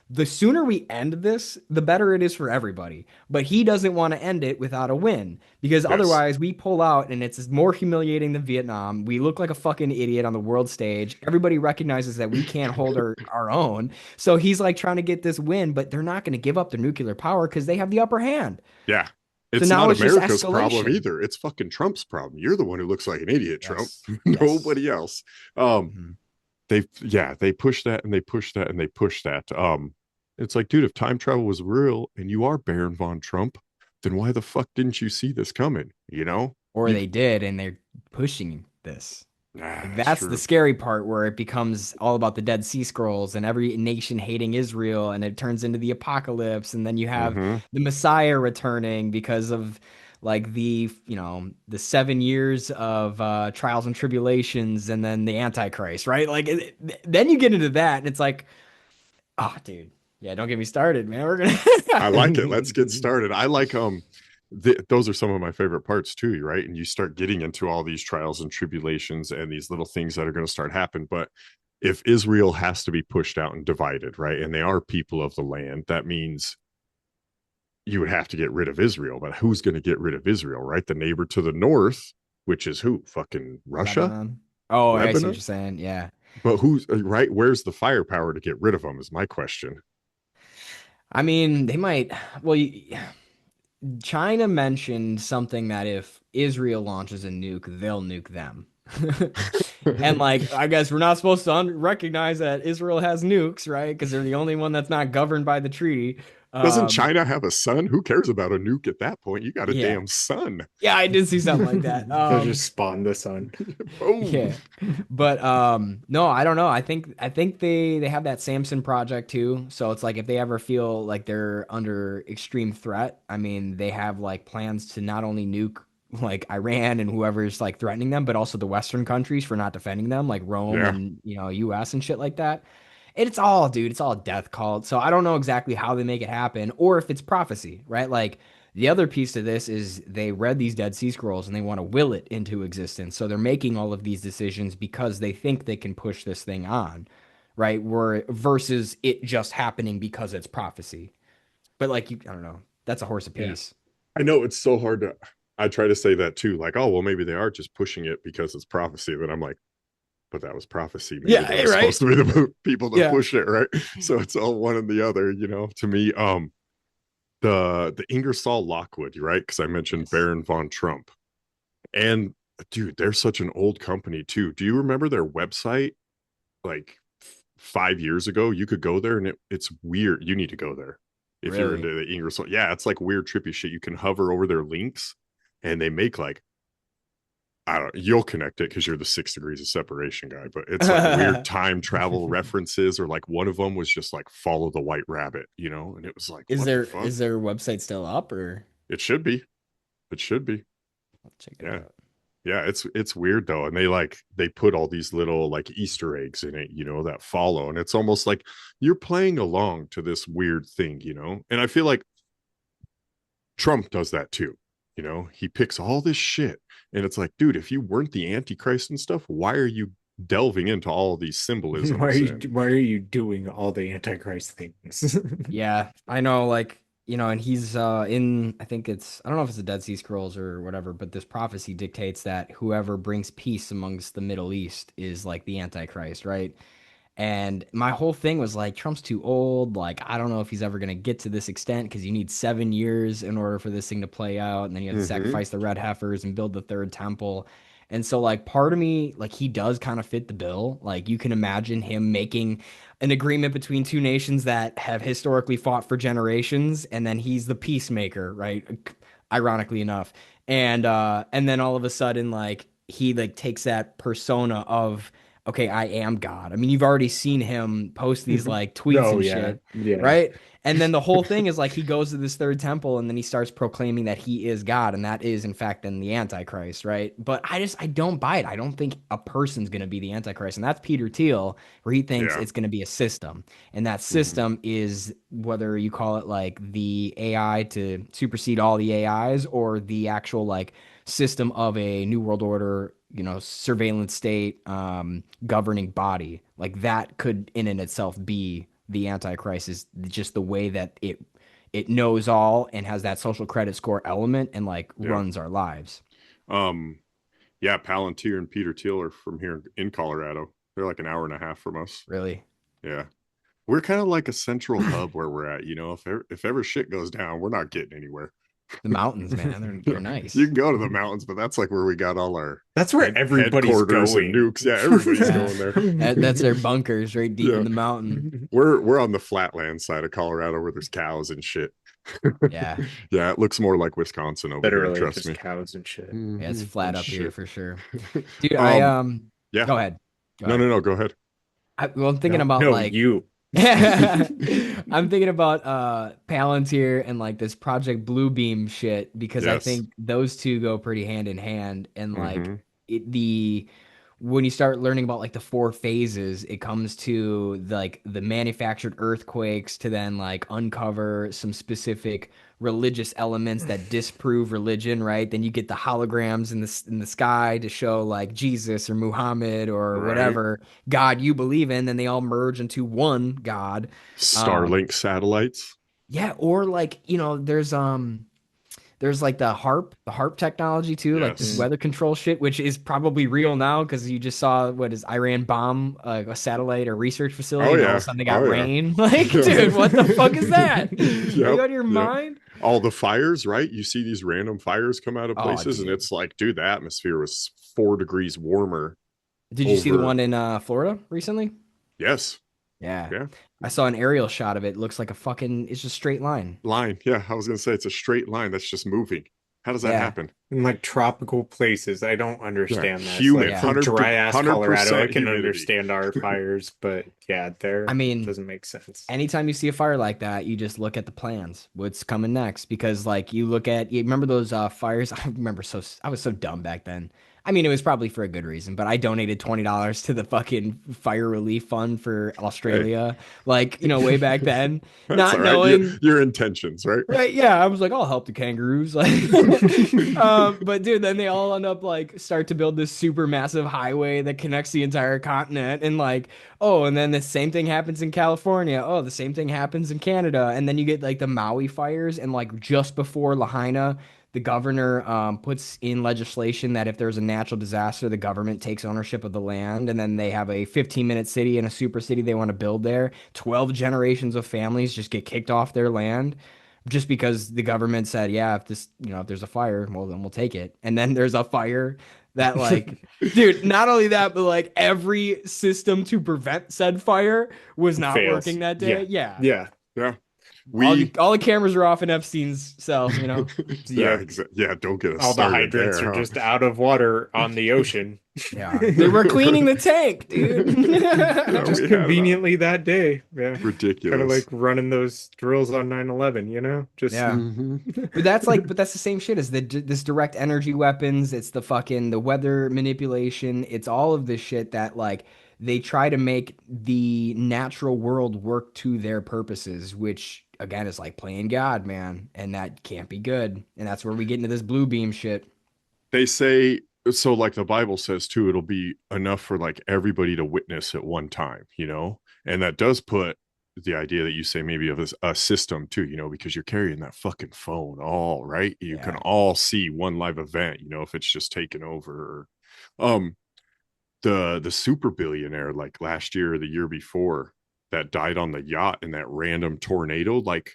the sooner we end this, the better it is for everybody. But he doesn't want to end it without a win, because otherwise we pull out and it's more humiliating than Vietnam. We look like a fucking idiot on the world stage. Everybody recognizes that we can't hold our own. So he's like trying to get this win, but they're not going to give up their nuclear power because they have the upper hand. Yeah. It's so not America's problem either. It's fucking Trump's problem. You're the one who looks like an idiot, Trump. Nobody else. They push that and they push that and they push that. It's like, dude, if time travel was real and you are Baron von Trump, then why the fuck didn't you see this coming? Or they did, and they're pushing this. That's the scary part, where it becomes all about the Dead Sea Scrolls and every nation hating Israel, and it turns into the apocalypse, and then you have the Messiah returning because of like the 7 years of trials and tribulations, and then the Antichrist, right? Like then you get into that, and it's like, oh, dude, yeah, don't get me started, man. We're gonna. I like it. Let's get started. I like those are some of my favorite parts too, right? And you start getting into all these trials and tribulations and these little things that are going to start happening. But if Israel has to be pushed out and divided, right, and they are people of the land, that means you would have to get rid of Israel. But who's going to get rid of Israel, right? The neighbor to the north, which is who? Fucking Russia? Lebanon. Oh, I see what Lebanon? you're saying. Yeah. But who's right? Where's the firepower to get rid of them is my question. I mean, they might. Well, China mentioned something that if Israel launches a nuke, they'll nuke them. And like, I guess we're not supposed to recognize that Israel has nukes, right? Because they're the only one that's not governed by the treaty. Doesn't China have a sun? Who cares about a nuke at that point? You got a Yeah. damn sun. Yeah, I did see something like that. They'll just spawn the sun. Boom. Yeah, but no, I don't know. I think they have that Samson project too. So it's like if they ever feel like they're under extreme threat, I mean, they have like plans to not only nuke like Iran and whoever's like threatening them, but also the Western countries for not defending them, like Rome Yeah. and U.S. and shit like that. It's all, dude, it's all a death cult. So I don't know exactly how they make it happen or if it's prophecy, right? Like the other piece to this is they read these Dead Sea Scrolls and they want to will it into existence. So they're making all of these decisions because they think they can push this thing on, right? Versus it just happening because it's prophecy. But like I don't know. That's a horse apiece. I know it's so hard to. I try to say that too, like, oh well, maybe they are just pushing it because it's prophecy. But I'm like, but that was prophecy. Maybe Yeah, they were right. supposed to be the people that Yeah. push it, right? So it's all one and the other, To me, the Ingersoll Lockwood, right? Because I mentioned Yes. Baron von Trump, and dude, they're such an old company too. Do you remember their website? Like 5 years ago, you could go there, and it's weird. You need to go there if you're Really? into the Ingersoll. Yeah, it's like weird, trippy shit. You can hover over their links, and they make like I don't. You'll connect it because you're the 6 degrees of separation guy. But it's like weird time travel references, or like one of them was just like follow the white rabbit, and it was like Is what their the fuck? is their website still up or It should be. It should be. I'll check it Yeah. out. Yeah, it's weird though, and they put all these little like Easter eggs in it, that follow, and it's almost like you're playing along to this weird thing, And I feel like Trump does that too, He picks all this shit, and it's like, dude, if you weren't the Antichrist and stuff, why are you delving into all these symbolisms? Why are you doing all the Antichrist things? Yeah, I know, like, and he's in, I think I don't know if it's the Dead Sea Scrolls or whatever, but this prophecy dictates that whoever brings peace amongst the Middle East is like the Antichrist, right? And my whole thing was like, Trump's too old. Like, I don't know if he's ever going to get to this extent because you need 7 years in order for this thing to play out. And then you have to sacrifice the red heifers and build the third temple. And so, like, part of me, like, he does kind of fit the bill. Like, you can imagine him making an agreement between two nations that have historically fought for generations. And then he's the peacemaker, right? Ironically enough. And then all of a sudden, like, he like takes that persona of, okay, I am God. I mean, you've already seen him post these like tweets and shit, Yeah. right? And then the whole thing is like he goes to this third temple and then he starts proclaiming that he is God, and that is in fact then the Antichrist, right? But I don't buy it. I don't think a person's gonna be the Antichrist, and that's Peter Thiel, where he thinks Yeah. it's gonna be a system, and that system is whether you call it like the AI to supersede all the AIs or the actual like system of a new world order, surveillance state, governing body. Like that could in and itself be the Antichrist, is just the way that it knows all and has that social credit score element and like runs our lives. Yeah, Palantir and Peter Thiel are from here in Colorado. They're like an hour and a half from us. Really? Yeah. We're kind of like a central hub where we're at, if ever shit goes down, we're not getting anywhere. The mountains, man, they're nice. You can go to the mountains, but that's like where we got all our That's where everybody's headquarters going. and nukes. Yeah, everybody's going there. That's their bunkers right deep in the mountain. We're on the flatland side of Colorado where there's cows and shit. Yeah. Yeah, it looks more like Wisconsin over Literally there, trust just me. cows and shit. Yeah, it's flat up here Shit. for sure. Dude, Yeah. Go ahead. No, go ahead. I'm thinking about like you. I'm thinking about Palantir and like this Project Bluebeam shit because I Yes. think those two go pretty hand in hand, and like Mhm. when you start learning about like the four phases, it comes to like the manufactured earthquakes to then like uncover some specific religious elements that disprove religion, right? Then you get the holograms in the sky to show like Jesus or Muhammad or Right. whatever God you believe in. Then they all merge into one God. Starlink satellites. Yeah, or like, there's like the harp technology too, like this Yes. weather control shit, which is probably real now because you just saw what is Iran bomb a satellite or research facility, and all of a sudden they got rain. Like, dude, what the fuck is that? Are you out of your mind? All the fires, right? You see these random fires come out of Oh, places, and dude. it's like, dude, the atmosphere was 4 degrees warmer. Did you see the over- one in Florida recently? Yes. Yeah. Yeah. I saw an aerial shot of it. It looks like it's just straight line. Line. Yeah, I was gonna say it's a straight line that's just moving. How does that Yeah. happen? In like tropical places, I don't understand that. Humid, Like, from 100% dry ass Colorado, I can humidity. understand our fires, but yeah, there. I mean, it doesn't make sense. Anytime you see a fire like that, you just look at the plans, what's coming next. Because like you remember those fires? I was so dumb back then. I mean, it was probably for a good reason, but I donated $20 to the fucking fire relief fund for Australia, like, way back then, That's not all right. knowing. Your intentions, right? Right, yeah, I was like, I'll help the kangaroos, like, but dude, then they all end up like start to build this super massive highway that connects the entire continent, and like, oh, and then the same thing happens in California. Oh, the same thing happens in Canada, and then you get like the Maui fires, and like just before Lahaina, the governor puts in legislation that if there's a natural disaster, the government takes ownership of the land, and then they have a 15-minute city and a super city they want to build there. 12 generations of families just get kicked off their land just because the government said, yeah, if there's a fire, well, then we'll take it. And then there's a fire that like, dude, not only that, but like every system to prevent said fire was not Fails. working that day. Yeah. Yeah. All the cameras are off in Epstein's cell, Yeah, yeah, don't get us All the started hydrants there, are huh? just out of water on the ocean. Yeah. They were cleaning the tank, dude. Just Yeah, conveniently that day. Yeah. ridiculous. Kind of like running those drills on 9/11, Just Yeah. Mhm. But that's the same shit as this direct energy weapons. It's the weather manipulation. It's all of this shit that like they try to make the natural world work to their purposes, which again is like playing God, man, and that can't be good. And that's where we get into this blue beam shit. They say so, like the Bible says too, it'll be enough for like everybody to witness at one time, and that does put the idea that you say maybe of a system too, because you're carrying that fucking phone all right. You can all see one live event, if it's just taken over. The super billionaire like last year or the year before that died on the yacht in that random tornado, like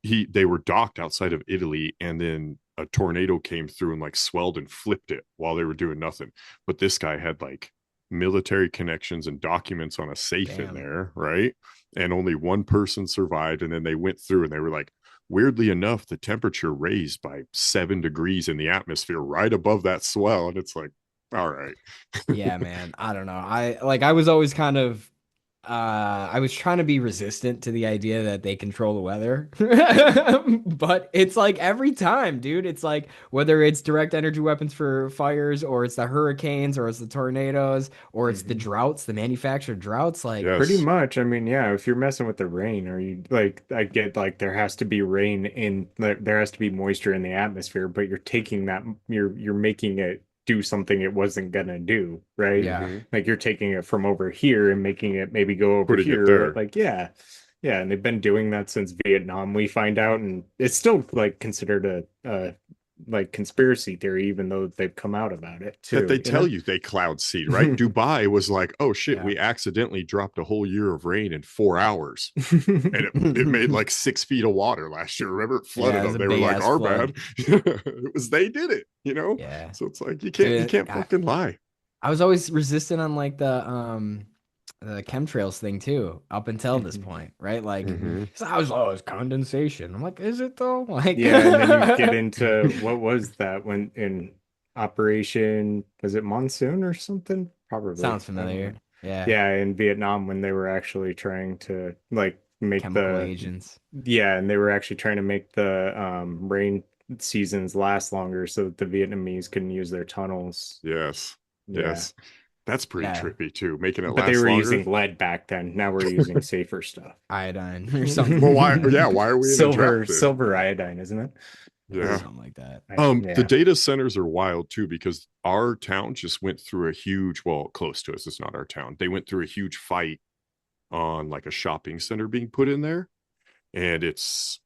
they were docked outside of Italy, and then a tornado came through and like swelled and flipped it while they were doing nothing. But this guy had like military connections and documents on a safe in there, right? And only one person survived, and then they went through and they were like, weirdly enough, the temperature raised by 7 degrees in the atmosphere right above that swell, and it's like, all right. Yeah, man. I don't know. I was always kind of I was trying to be resistant to the idea that they control the weather. But it's like every time, dude, it's like whether it's direct energy weapons for fires, or it's the hurricanes, or it's the tornadoes, or it's the droughts, the manufactured droughts, like Yes. pretty much. I mean, yeah, if you're messing with the rain, or you like, I get like there has to be rain there has to be moisture in the atmosphere, but you're taking that, you're making it do something it wasn't gonna do, right? Yeah. Like you're taking it from over here and making it maybe go over Putting it here. there. Like, yeah. Yeah, and they've been doing that since Vietnam, we find out, and it's still like considered a like conspiracy theory, even though they've come out about it too. That they tell you they cloud seed, right? Dubai was like, oh shit, we accidentally dropped a whole year of rain in 4 hours. And it made like 6 feet of water last year. Remember, it flooded it was them. a They were like, big-ass our flood. bad. It was they did it, Yeah. So it's like you can't fucking lie. I was always resistant on like the chemtrails thing too, up until this point, right? Like, so I was always condensation. I'm like, is it though? Like, Yeah, and then you get into what was that when in Operation, was it Monsoon or something? Probably sounds familiar. Yeah. Yeah, in Vietnam when they were actually trying to like make Chemical agents. Yeah, and they were actually trying to make the rain seasons last longer so that the Vietnamese can use their tunnels. Yes. Yeah. Yes. That's pretty Yeah. trippy too, making it But they last were longer. using lead back then. Now we're using safer stuff. Iodine or something. Well, why? Yeah, why are we in a draft? Silver iodine, isn't it? Yeah. Something like that. The Yeah. data centers are wild too because our town just went through a huge, well, close to us. It's not our town. They went through a huge fight on like a shopping center being put in there, and it's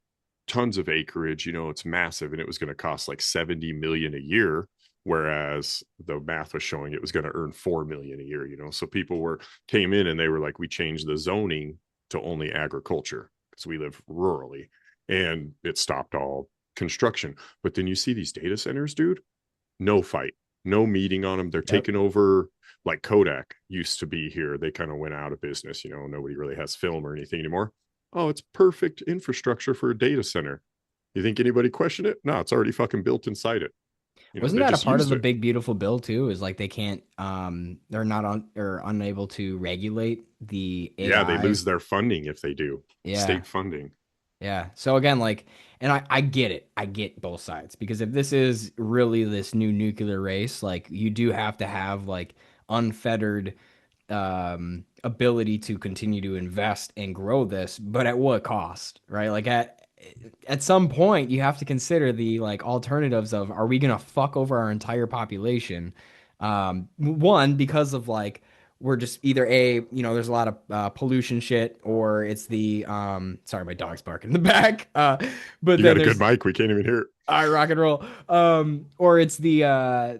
tons of acreage. It's massive, and it was going to cost like 70 million a year, whereas the math was showing it was going to earn 4 million a year. So people came in and they were like, we changed the zoning to only agriculture because we live rurally, and it stopped all construction. But then you see these data centers, dude, no fight, no meeting on them. They're taking over. Like Kodak used to be here. They kind of went out of business. Nobody really has film or anything anymore. Oh, it's perfect infrastructure for a data center. You think anybody questioned it? No, it's already fucking built inside it. Wasn't that a part of the big beautiful bill too? Is like they can't they're not on or unable to regulate the AI. Yeah, they lose their funding if they do. Yeah. State funding. Yeah. So again, like, and I get it. I get both sides because if this is really this new nuclear race, like you do have to have like unfettered ability to continue to invest and grow this, but at what cost, right? Like at some point you have to consider the like alternatives of, are we going to fuck over our entire population? One, because of like, we're just either there's a lot of pollution shit, or it's the sorry, my dog's barking in the back. But you got a good mic, we can't even hear it. All right, rock and roll. Or it's the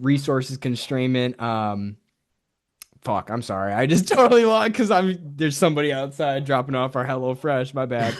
resources constrainment. Fuck, I'm sorry. I just totally lost because there's somebody outside dropping off our Hello Fresh. My bad.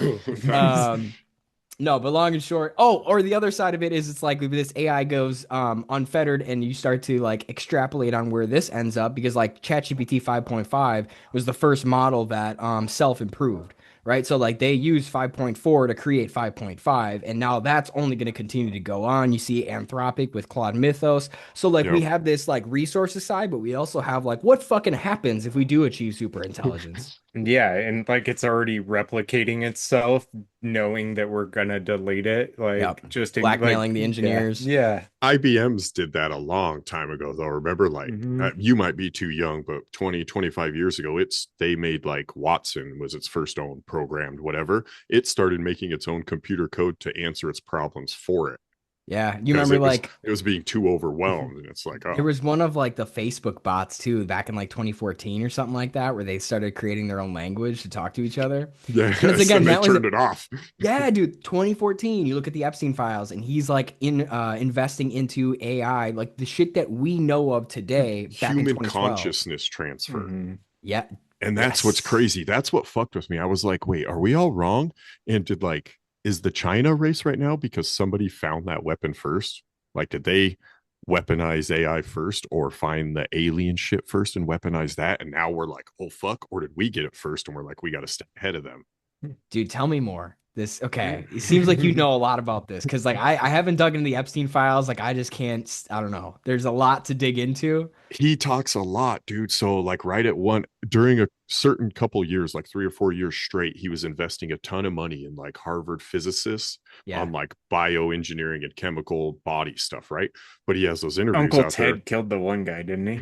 No, but long and short. Oh, or the other side of it is it's like this AI goes unfettered and you start to like extrapolate on where this ends up, because like ChatGPT 5.5 was the first model that self-improved, right? So like they used 5.4 to create 5.5, and now that's only going to continue to go on. You see Anthropic with Claude Mythos. So like we have this like resources side, but we also have like what fucking happens if we do achieve super intelligence. Yeah, and like it's already replicating itself, knowing that we're gonna delete it, like just blackmailing the engineers. Yeah. IBM's did that a long time ago, though. Remember, like you might be too young, but 20-25 years ago, they made like Watson was its first own programmed whatever. It started making its own computer code to answer its problems for it. Yeah, you remember it was being too overwhelmed, and it's like, oh. There was one of like the Facebook bots too back in like 2014 or something like that, where they started creating their own language to talk to each other. Yeah, and again, they turned it off. Yeah, dude, 2014. You look at the Epstein files, and he's like investing into AI, like the shit that we know of today. Human consciousness transfer. Yeah, and that's what's crazy. That's what fucked with me. I was like, wait, are we all wrong? And is the China race right now because somebody found that weapon first? Like, did they weaponize AI first, or find the alien shit first and weaponize that? And now we're like, oh fuck, or did we get it first and we're like, we got to step ahead of them? Dude, tell me more. Okay, it seems like you know a lot about this, because like I haven't dug into the Epstein files. Like I just can't. I don't know. There's a lot to dig into. He talks a lot, dude. So like during a certain couple years, like 3 or 4 years straight, he was investing a ton of money in like Harvard physicists on like bioengineering and chemical body stuff, right? But he has those interviews. Uncle Ted killed the one guy, didn't he?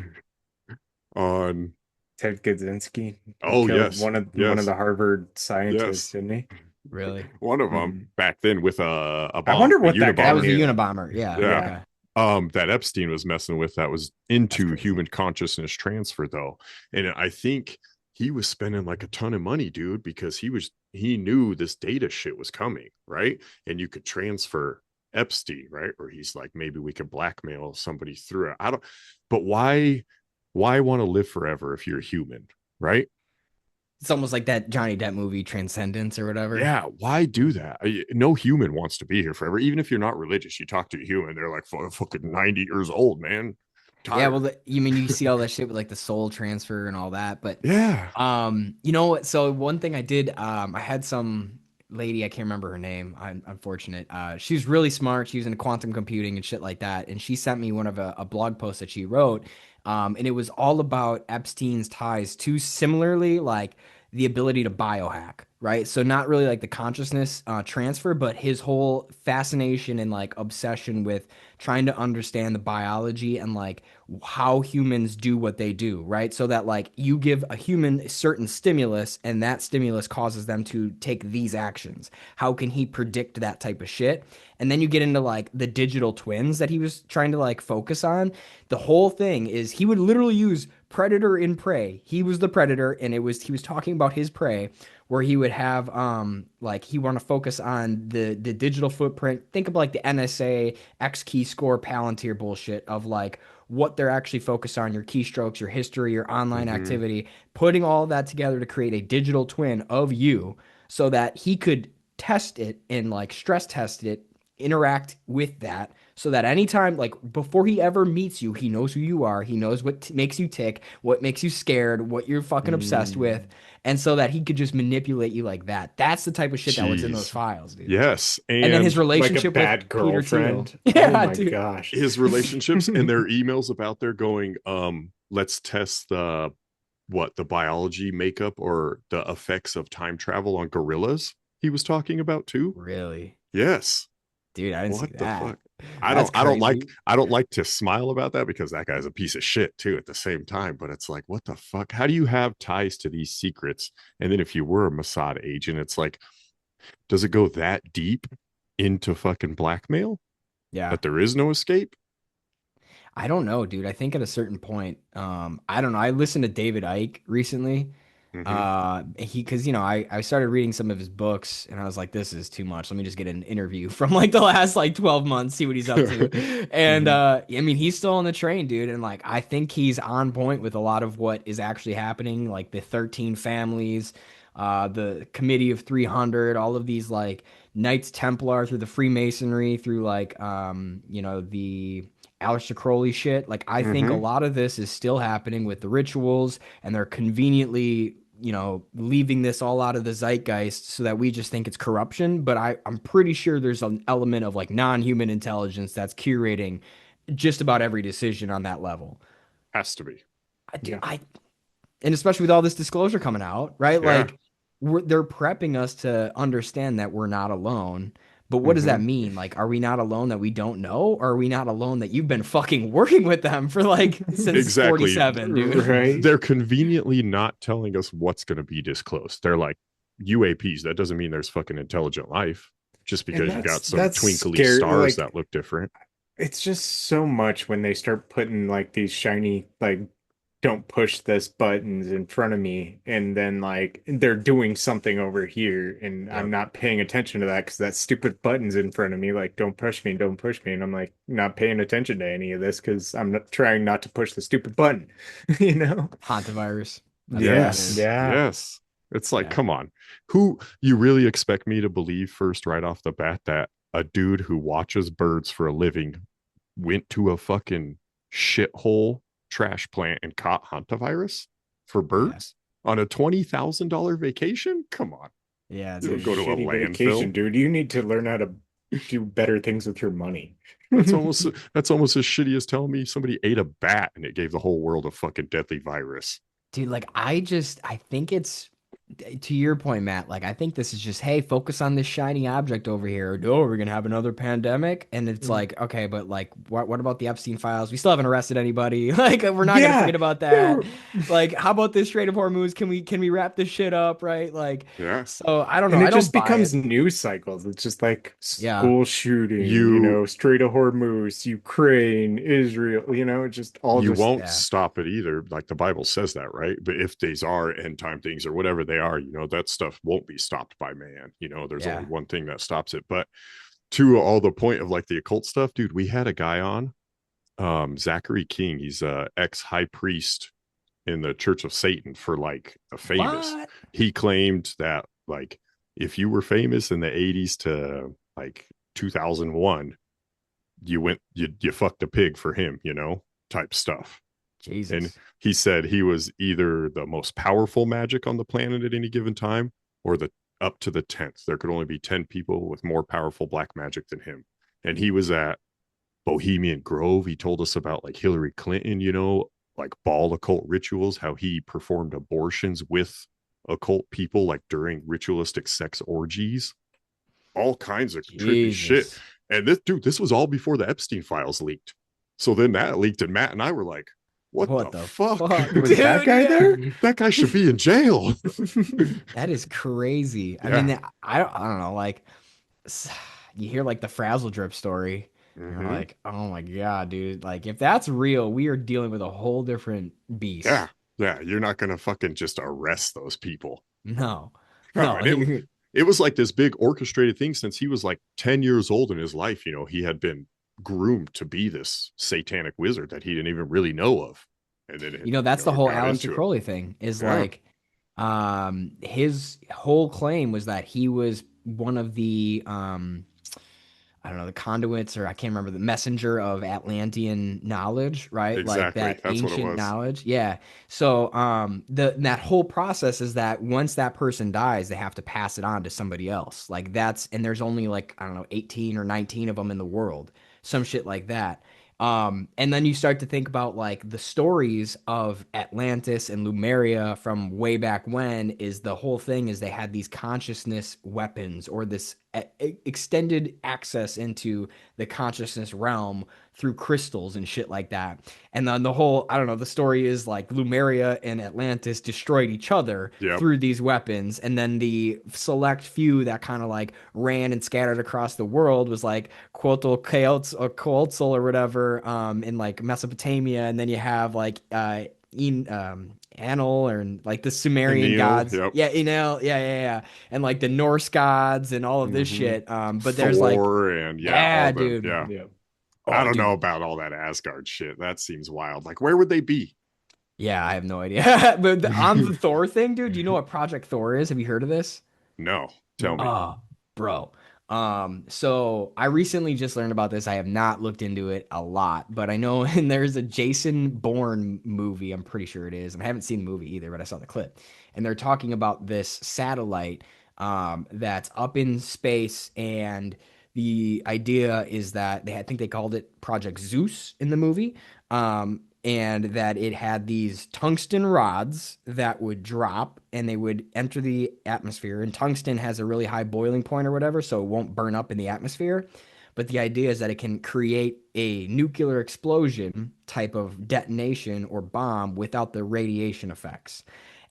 On Ted Kaczynski. Oh yes, one of the Harvard scientists, didn't he? Really? One of them back then with a bomb. I wonder what that guy was. A Unabomber. Yeah. That Epstein was messing with, that was into human consciousness transfer though. And I think he was spending like a ton of money, dude, because he knew this data shit was coming, right? And you could transfer Epstein, right? Or he's like, maybe we could blackmail somebody through it. But why want to live forever if you're a human, right? It's almost like that Johnny Depp movie Transcendence or whatever. Yeah, why do that? No human wants to be here forever. Even if you're not religious, you talk to a human, they're like fucking 90 years old, man. Tired. Yeah, well, you see all that shit with like the soul transfer and all that, but yeah, so one thing I did, I had some lady, I can't remember her name. I'm unfortunate. She's really smart. She was into quantum computing and shit like that, and she sent me one of a blog post that she wrote. And it was all about Epstein's ties to similarly like the ability to biohack, right? So not really like the consciousness transfer, but his whole fascination and like obsession with trying to understand the biology and like how humans do what they do, right? So that like you give a human a certain stimulus and that stimulus causes them to take these actions. How can he predict that type of shit? And then you get into like the digital twins that he was trying to like focus on. The whole thing is he would literally use predator and prey. He was the predator and he was talking about his prey where he would have like he want to focus on the digital footprint. Think of like the NSA X key score Palantir bullshit of like what they're actually focused on, your keystrokes, your history, your online activity, putting all that together to create a digital twin of you so that he could test it and like stress test it, interact with that so that anytime like before he ever meets you, he knows who you are, he knows what makes you tick, what makes you scared, what you're fucking obsessed with, and so that he could just manipulate you like that. That's the type of shit that was in those files, dude. Yes. And then his like a relationship bad with Peter Thiel. girlfriend. Yeah, Oh my dude. gosh. His relationships and their emails about their going, let's test the biology makeup or the effects of time travel on gorillas he was talking about too. Really? Yes. Dude, I didn't see What the that. fuck? That's I don't like crazy. I don't like to smile about that because that guy's a piece of shit too at the same time. But it's like, what the fuck? How do you have ties to these secrets? And then if you were a Mossad agent, it's like, does it go that deep into fucking blackmail Yeah. that there is no escape? I don't know, dude. I think at a certain point, I don't know. I listened to David Icke recently. Mm-hmm. Because I started reading some of his books and I was like, this is too much. Let me just get an interview from like the last like 12 months, see what he's up to. And I mean, he's still on the train, dude. And like, I think he's on point with a lot of what is actually happening, like the 13 families, the Committee of 300, all of these like Knights Templar through the Freemasonry, through like, the Aleister Crowley shit. Like, I think a Mm-hmm. lot of this is still happening with the rituals, and they're conveniently, leaving this all out of the zeitgeist so that we just think it's corruption. But I'm pretty sure there's an element of like non-human intelligence that's curating just about every decision on that level. Has to be. I, Yeah. I and especially with all this disclosure coming out, right? Yeah. Like they're prepping us to understand that we're not alone. But what does that mean? Like, are we not alone that we don't know? Or are we not alone that you've been fucking working with them for like since Exactly. 47, dude? Right. They're conveniently not telling us what's going to be disclosed. They're like UAPs. That doesn't mean there's fucking intelligent life just because you got some that's twinkly scary. stars Like, that look different. it's just so much when they start putting like these shiny, like, don't push this buttons in front of me, and then like they're doing something over here, and Yep. I'm not paying attention to that because that stupid button's in front of me, like, don't push me, don't push me. And I'm like not paying attention to any of this because I'm not trying not to push the stupid button, you know? Hantavirus. That's what Yeah. that Yes. is. Yeah. Yes. It's like, Yeah. come on. Who you really expect me to believe first right off the bat that a dude who watches birds for a living went to a fucking shithole trash plant and caught hantavirus for birds on a $20,000 vacation? Come on. Yeah, You don't dude. go to a Shitty landfill. vacation, dude. You need to learn how to do better things with your money. That's almost as shitty as telling me somebody ate a bat and it gave the whole world a fucking deadly virus. Dude, like I think it's to your point, Matt, like I think this is just, hey, focus on this shiny object over here. Oh, we're gonna have another pandemic. And it's like, okay, but like what about the Epstein files? We still haven't arrested anybody. Like we're not gonna forget about that. Like, how about this Strait of Hormuz? Can we wrap this shit up? Right? Like, Yeah. so I don't know. And I it don't just buy becomes it. news cycles. It's just like Yeah. school shooting, Strait of Hormuz, Ukraine, Israel, it just all You just won't yeah. stop it either. Like the Bible says that, right? But if these are end time things or whatever they are, that stuff won't be stopped by man. There's Yeah. only one thing that stops it. But to all the point of like the occult stuff, dude, we had a guy on, Zachary King. He's a ex high priest in the Church of Satan for like a famous. What? He claimed that like if you were famous in the 80s to like 2001, you fucked a pig for him, type stuff. Jesus. And he said he was either the most powerful magic on the planet at any given time or the up to the 10th. There could only be 10 people with more powerful black magic than him. And he was at Bohemian Grove. He told us about like Hillary Clinton, like ball occult rituals, how he performed abortions with occult people like during ritualistic sex orgies, all kinds of trippy shit. Jesus. And this was all before the Epstein files leaked. So then that leaked, and Matt and I were like, what the fuck? Was Dude, that guy there? That guy should be in jail. That is crazy. I Yeah. mean, I don't know, like you hear like the Frazzle Drip story. And you're Mhm. like, oh my God, dude. Like, if that's real, we are dealing with a whole different beast. Yeah. Yeah. You're not going to fucking just arrest those people. No, No, no. and it was like this big orchestrated thing since he was like 10 years old in his life. You know, he had been groomed to be this satanic wizard that he didn't even really know of. And then, That's the whole got Aleister into it. Crowley thing is Yeah. like, his whole claim was that he was one of the, I don't know, the conduits, or I can't remember, the messenger of Atlantean knowledge, right? Like Exactly. that That's what it ancient was. knowledge. Yeah. So that whole process is that once that person dies, they have to pass it on to somebody else. Like and there's only like, I don't know, 18 or 19 of them in the world, some shit like that. And then you start to think about like the stories of Atlantis and Lemuria from way back when. Is the whole thing is they had these consciousness weapons, or this extended access into the consciousness realm through crystals and shit like that. And then the whole, I don't know, the story is like Lemuria and Atlantis destroyed each other Yep. through these weapons. And then the select few that kind of like ran and scattered across the world was like Quetzalcoatl or whatever, in like Mesopotamia. And then you have like Anil, or like the Sumerian Enlil, gods. yep. Yeah, Enel, yeah. And like the Norse gods and all of this Mhm. shit. But Thor there's like, and yeah, all the, dude. yeah. Yeah. I Oh, don't dude. know about all that Asgard shit. That seems wild. Like, where would they be? Yeah, I have no idea. But on the Thor thing, dude, do you know what Project Thor is? Have you heard of this? No, tell me. Bro. So I recently just learned about this. I have not looked into it a lot, but I know and there's a Jason Bourne movie, I'm pretty sure it is. And I haven't seen the movie either, but I saw the clip. And they're talking about this satellite that's up in space, and the idea is that I think they called it Project Zeus in the movie. And that it had these tungsten rods that would drop and they would enter the atmosphere. And tungsten has a really high boiling point or whatever, so it won't burn up in the atmosphere. But the idea is that it can create a nuclear explosion type of detonation or bomb without the radiation effects.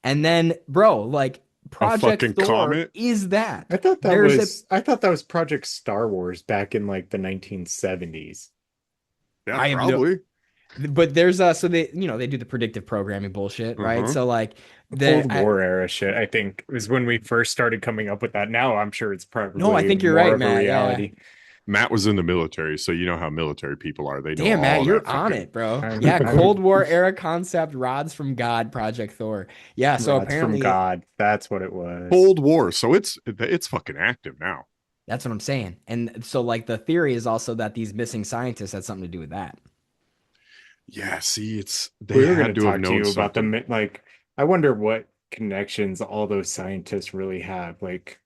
And then, bro, like Project fucking Thor comet? is that. I thought that There's was I thought that was Project Star Wars back in like the 1970s. Yeah, I have no- probably. But there's so they they do the predictive programming bullshit, right? Uh-huh. So like Cold War era shit, I think, was when we first started coming up with that. Now I'm sure it's probably No, I think you're more right, of a Matt, yeah. reality. Matt was in the military, so you know how military people are. They know Damn, all Matt, you're that on fucking it, bro. I'm- Yeah, I'm- Cold War era concept, rods from God, Project Thor. Yeah, so Rods apparently from God, that's what it was. Cold War. So it's fucking active now. that's what I'm saying. And so like the theory is also that these missing scientists had something to do with that. Yeah, see, they We were going had to to have talk to known you about something. the like. I wonder what connections all those scientists really have, like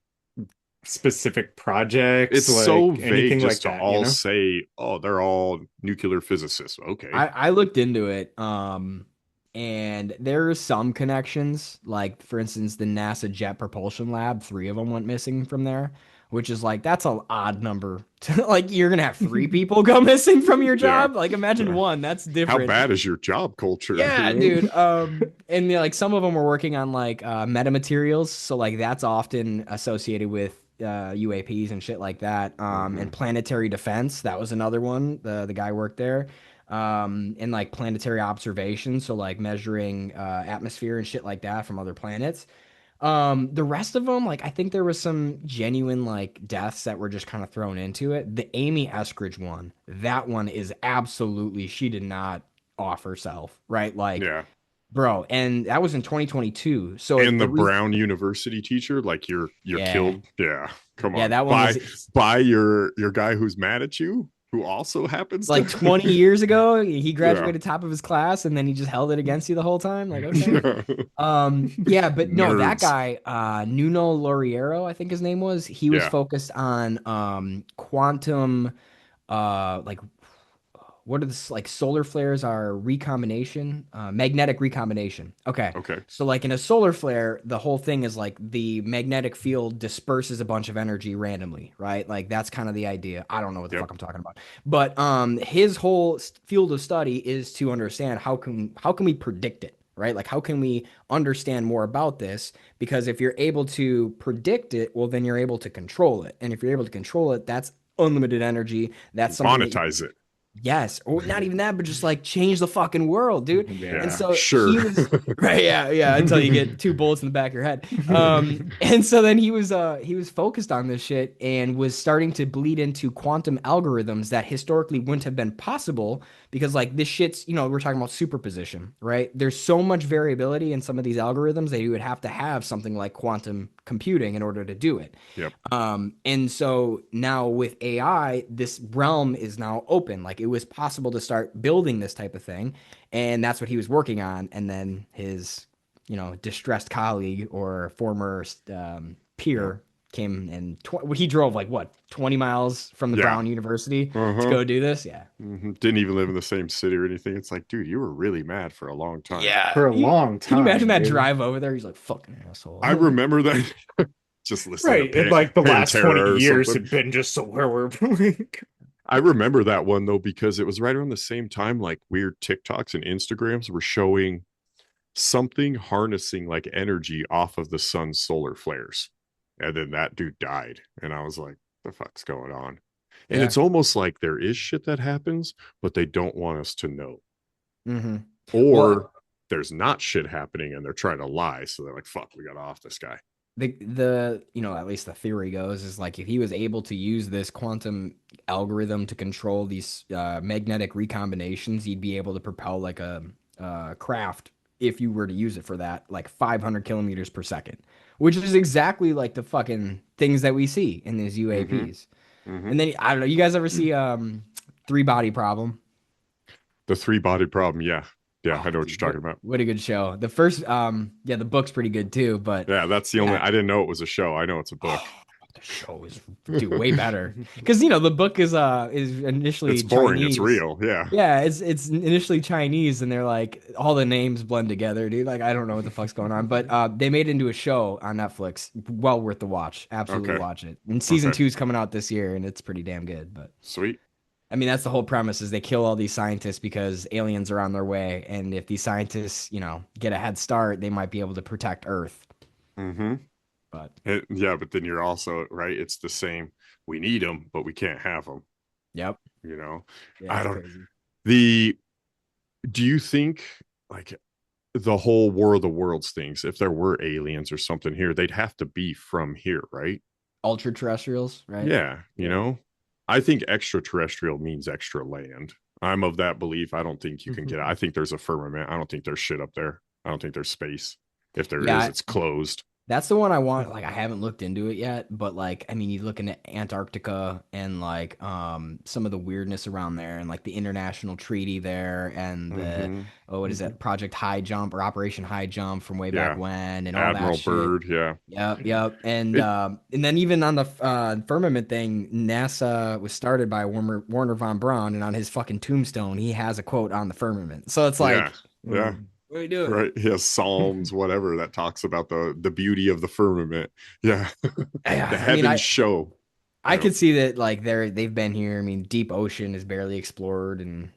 specific projects. It's like so vague anything just like to that, all say, oh, they're all nuclear physicists. Okay. I looked into it, and there are some connections. Like for instance, the NASA Jet Propulsion Lab, 3 of them went missing from there, which is like that's an odd number. Like you're gonna have 3 people go missing from your job. Like imagine Yeah. one. That's How different. bad is your job culture? Yeah, bro? dude. And like some of them were working on like metamaterials, so like that's often associated with UAPs and shit like that. And planetary defense, that was another one. The guy worked there. And like planetary observation, so like measuring atmosphere and shit like that from other planets. The rest of them, like I think there was some genuine like deaths that were just kind of thrown into it. The Amy Eskridge one, that one is absolutely, she did not off herself, right? Like, Yeah. bro, and that was in 2022. So And the Brown University teacher, like you're Yeah. killed. Yeah. Come on. Yeah, that one was by your guy who's mad at you, who also happens like to 20 years ago. He graduated top of his class, and then he just held it against you the whole time. Like, okay. Yeah, but no, that Nerds. guy, Nuno Loriero, I think his name was, he was Yeah. focused on quantum, like what are this like solar flares are recombination, magnetic recombination. Okay. Okay. So like in a solar flare, the whole thing is like the magnetic field disperses a bunch of energy randomly, right? Like that's kind of the idea. I don't know what the fuck I'm talking about. But his whole field of study is to understand how can we predict it, right? Like how can we understand more about this? Because if you're able to predict it, well then you're able to control it. And if you're able to control it, that's unlimited energy. That's something Monetize it. Yes, or not even that, but just like change the fucking world, dude. Yeah, And so sure. he was right, yeah, until you get 2 bullets in the back of your head. And so then he was focused on this shit and was starting to bleed into quantum algorithms that historically wouldn't have been possible because like this shit's, we're talking about superposition, right? There's so much variability in some of these algorithms that you would have to have something like quantum computing in order to do it. Yep. And so now with AI, this realm is now open. Like it was possible to start building this type of thing. And that's what he was working on. And then his, distressed colleague or former peer came and he drove like what, 20 miles from the Brown University to go do this. Yeah. Didn't even live in the same city or anything. It's like, dude, you were really mad for a long time. Yeah. For a long time. Can you imagine that dude. drive over there? He's like, fucking asshole. I remember that. Just listening Right. to And like the last Pantera 20 or years something. have been just so where we're like, I remember that one though, because it was right around the same time, like weird TikToks and Instagrams were showing something harnessing like energy off of the sun's solar flares. And then that dude died. And I was like, the fuck's going on? And it's almost like there is shit that happens, but they don't want us to know. Mm-hmm. Or there's not shit happening and they're trying to lie. So they're like, fuck, we got off this guy. The at least the theory goes is like if he was able to use this quantum algorithm to control these magnetic recombinations, he'd be able to propel like a craft if you were to use it for that, like 500 kilometers per second, which is exactly like the fucking things that we see in these UAPs. And then I don't know, you guys ever see 3-Body Problem? The 3-body problem, yeah. Yeah, I know what Dude, you're talking about. What a good show. The first, the book's pretty good too, but Yeah, that's the only. I didn't know it was a show. I know it's a book. the show is way better because the book is initially It's boring. Chinese. It's real. Yeah. Yeah, it's initially Chinese, and they're like all the names blend together, dude. Like I don't know what the fuck's going on, but they made it into a show on Netflix. Well worth the watch. Absolutely watch it. And season 2 is coming out this year, and it's pretty damn good. But Sweet. I mean, that's the whole premise is they kill all these scientists because aliens are on their way. And if these scientists, get a head start, they might be able to protect Earth. Mm-hmm. But but then you're also right. It's the same. We need them, but we can't have them. yep. Yeah, I don't. Do you think like the whole War of the Worlds things, if there were aliens or something here, they'd have to be from here, right? Ultra terrestrials, right? Yeah. I think extraterrestrial means extra land. I'm of that belief. I don't think you can get. I think there's a firmament. I don't think there's shit up there. I don't think there's space. If there is, it's closed. That's the one I want. Like, I haven't looked into it yet, but like, I mean, you look into Antarctica and like, some of the weirdness around there, and like the international treaty there, and the what is that, Project High Jump or Operation High Jump from way back when, and all Admiral that shit. Byrd, Yep. And then even on the firmament thing, NASA was started by Werner von Braun, and on his fucking tombstone, he has a quote on the firmament. So it's like, yeah. What are we doing? Right. He has Psalms, whatever, that talks about the beauty of the firmament. Yeah. The heavens show. I could see that like they've been here. I mean, deep ocean is barely explored, and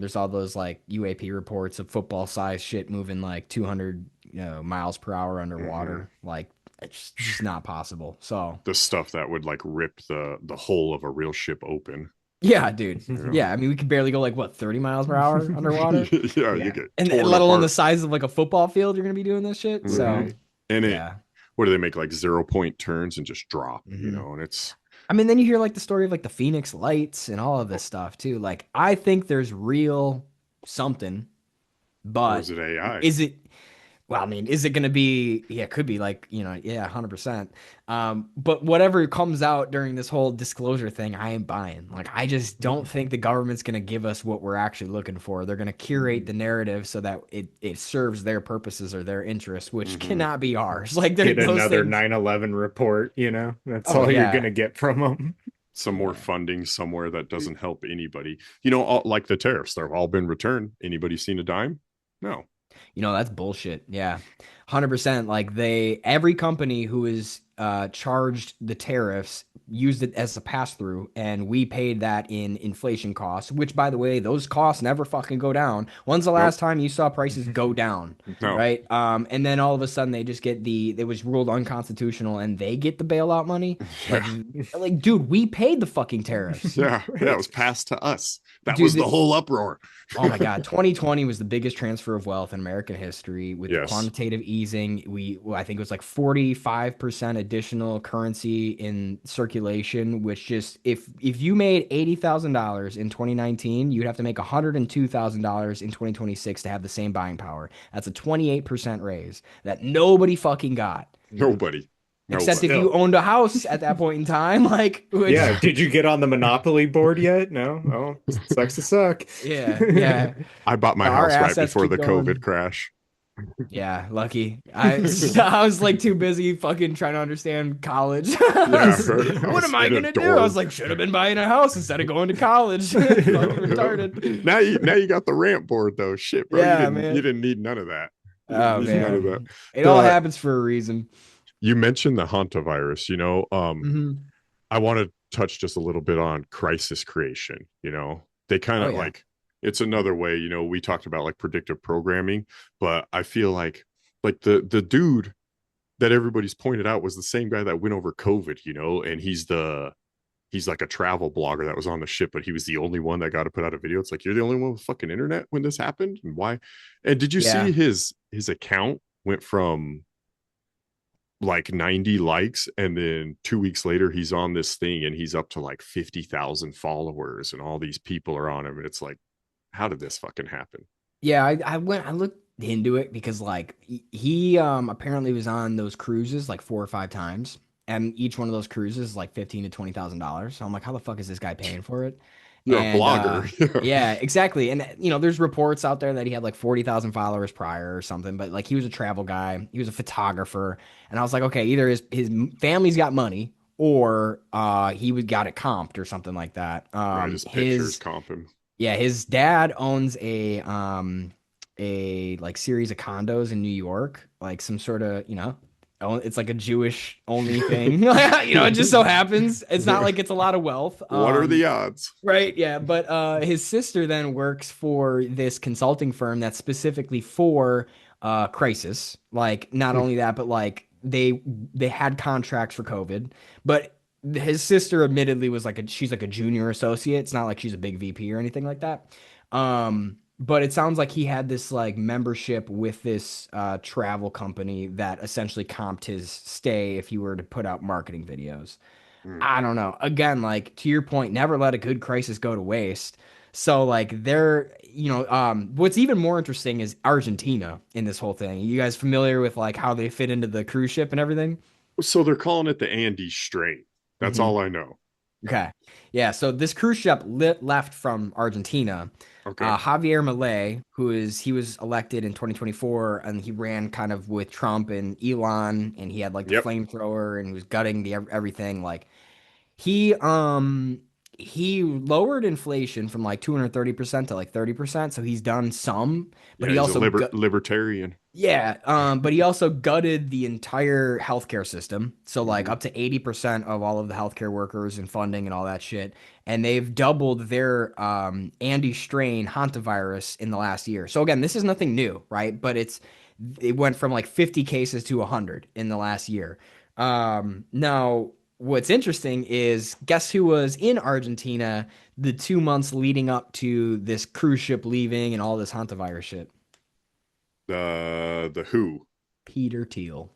there's all those like UAP reports of football size shit moving like 200 miles per hour underwater. Like it's just not possible. So the stuff that would like rip the hull of a real ship open. Yeah, dude. Yeah, I mean, we could barely go like what 30 miles per hour underwater. You get and let alone the size of like a football field. You're gonna be doing this shit. So and what do they make, like 0-point turns and just drop? And it's. I mean, then you hear like the story of like the Phoenix Lights and all of this stuff too. Like, I think there's real something, but or is it AI? Is it? Well, I mean, is it going to be? Yeah, it could be like 100%. But whatever comes out during this whole disclosure thing, I am buying. Like, I just don't think the government's going to give us what we're actually looking for. They're going to curate the narrative so that it serves their purposes or their interests, which cannot be ours. Like, get another 9/11 report. That's all you're going to get from them. some more funding somewhere that doesn't help anybody. You know, like the tariffs, they've all been returned. Anybody seen a dime? No. You know, that's bullshit. Yeah. 100%. Like every company who is charged the tariffs used it as a pass through, and we paid that in inflation costs, which, by the way, those costs never fucking go down. When's the last time you saw prices go down? No. Right. And then all of a sudden they just get it was ruled unconstitutional and they get the bailout money. Like, dude, we paid the fucking tariffs. Yeah. Yeah. It was passed to us. That Dude, was the whole uproar. Oh my God. 2020 was the biggest transfer of wealth in American history with quantitative easing. I think it was like 45% additional currency in circulation, which just, if you made $80,000 in 2019, you'd have to make $102,000 in 2026 to have the same buying power. That's a 28% raise that nobody fucking got. Nobody. Except if you owned a house at that point in time, like yeah. Did you get on the Monopoly board yet? No. Oh, sucks to suck. Yeah. I bought my house right before the COVID crash. Yeah, lucky. I was like too busy fucking trying to understand college. What am I gonna do? I was like, should have been buying a house instead of going to college. Fucking retarded. Now you got the rant board though. Shit, bro. Yeah, you didn't need none of that. Oh man, none of that. It all happens for a reason. You mentioned the hantavirus, you know. I want to touch just a little bit on crisis creation. You know, they kind of like, it's another way, you know, we talked about like predictive programming, but I feel like the dude that everybody's pointed out was the same guy that went over COVID, you know, and he's like a travel blogger that was on the ship, but he was the only one that got to put out a video. It's like, you're the only one with fucking internet when this happened, and why? And did you see his account went from like 90 likes, and then 2 weeks later he's on this thing and he's up to like 50,000 followers and all these people are on him, and it's like, how did this fucking happen? Yeah, I looked into it because like he apparently was on those cruises like 4 or 5 times, and each one of those cruises is like $15,000 to $20,000. So I'm like, how the fuck is this guy paying for it? You're a blogger. Yeah, exactly. And you know, there's reports out there that he had like 40,000 followers prior or something, but like he was a travel guy, he was a photographer, and I was like, okay, either his family's got money or he got it comped or something like that. His pictures comp him. Yeah, his dad owns a like series of condos in New York, like some sort of, you know, it's like a Jewish only thing. You know, it just so happens. It's not like it's a lot of wealth. What are the odds? Right. Yeah. But his sister then works for this consulting firm that's specifically for crisis. Like, not only that, but like they had contracts for COVID, but his sister admittedly was like she's like a junior associate. It's not like she's a big VP or anything like that. But it sounds like he had this like membership with this travel company that essentially comped his stay if he were to put out marketing videos. I don't know. Again, like to your point, never let a good crisis go to waste. So like what's even more interesting is Argentina in this whole thing. You guys familiar with like how they fit into the cruise ship and everything? So they're calling it the Andes Strait. That's all I know. Okay. Yeah. So this cruise ship left from Argentina. Okay. Javier Milei, he was elected in 2024, and he ran kind of with Trump and Elon, and he had like the flamethrower, and he was gutting everything. Like he lowered inflation from like 230% to like 30%. So he's done some, but he also libertarian. Yeah. But he also gutted the entire healthcare system. So like up to 80% of all of the healthcare workers and funding and all that shit. And they've doubled their Andes strain hantavirus in the last year. So again, this is nothing new, right? But it went from like 50 cases to 100 in the last year. Now, what's interesting is guess who was in Argentina the 2 months leading up to this cruise ship leaving and all this hantavirus shit? The who? Peter Thiel.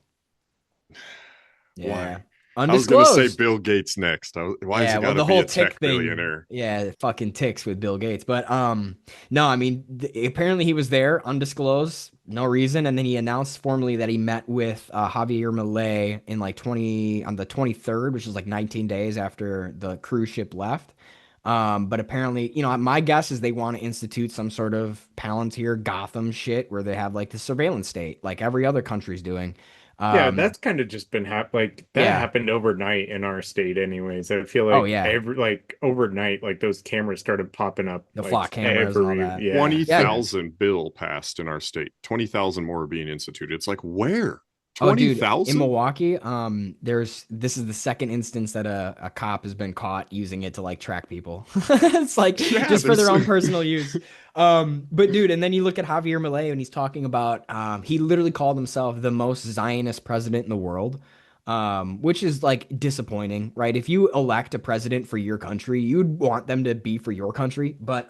Yeah. Why? Undisclosed. I was going to say Bill Gates next. Why is it got to be a tech billionaire? Yeah, it fucking ticks with Bill Gates. But no, I mean, apparently he was there, undisclosed, no reason. And then he announced formally that he met with Javier Milei in like on the 23rd, which is like 19 days after the cruise ship left. But apparently, you know, my guess is they want to institute some sort of Palantir Gotham shit where they have like the surveillance state, like every other country's doing. Yeah, that's kind of just been that Yeah. happened overnight in our state anyways. I feel Oh like yeah, overnight, like those cameras started popping up the like flock cameras and all that. yeah. Yeah. 20,000 bill passed in our state. 20,000 more are being instituted. It's like, where? Oh, dude, in 20,000? Milwaukee, this is the second instance that a cop has been caught using it to like track people. It's like Yeah, just for their there's own personal use. But dude, and then you look at Javier Milei and he's talking about he literally called himself the most Zionist president in the world. Which is like disappointing, right? If you elect a president for your country, you'd want them to be for your country. But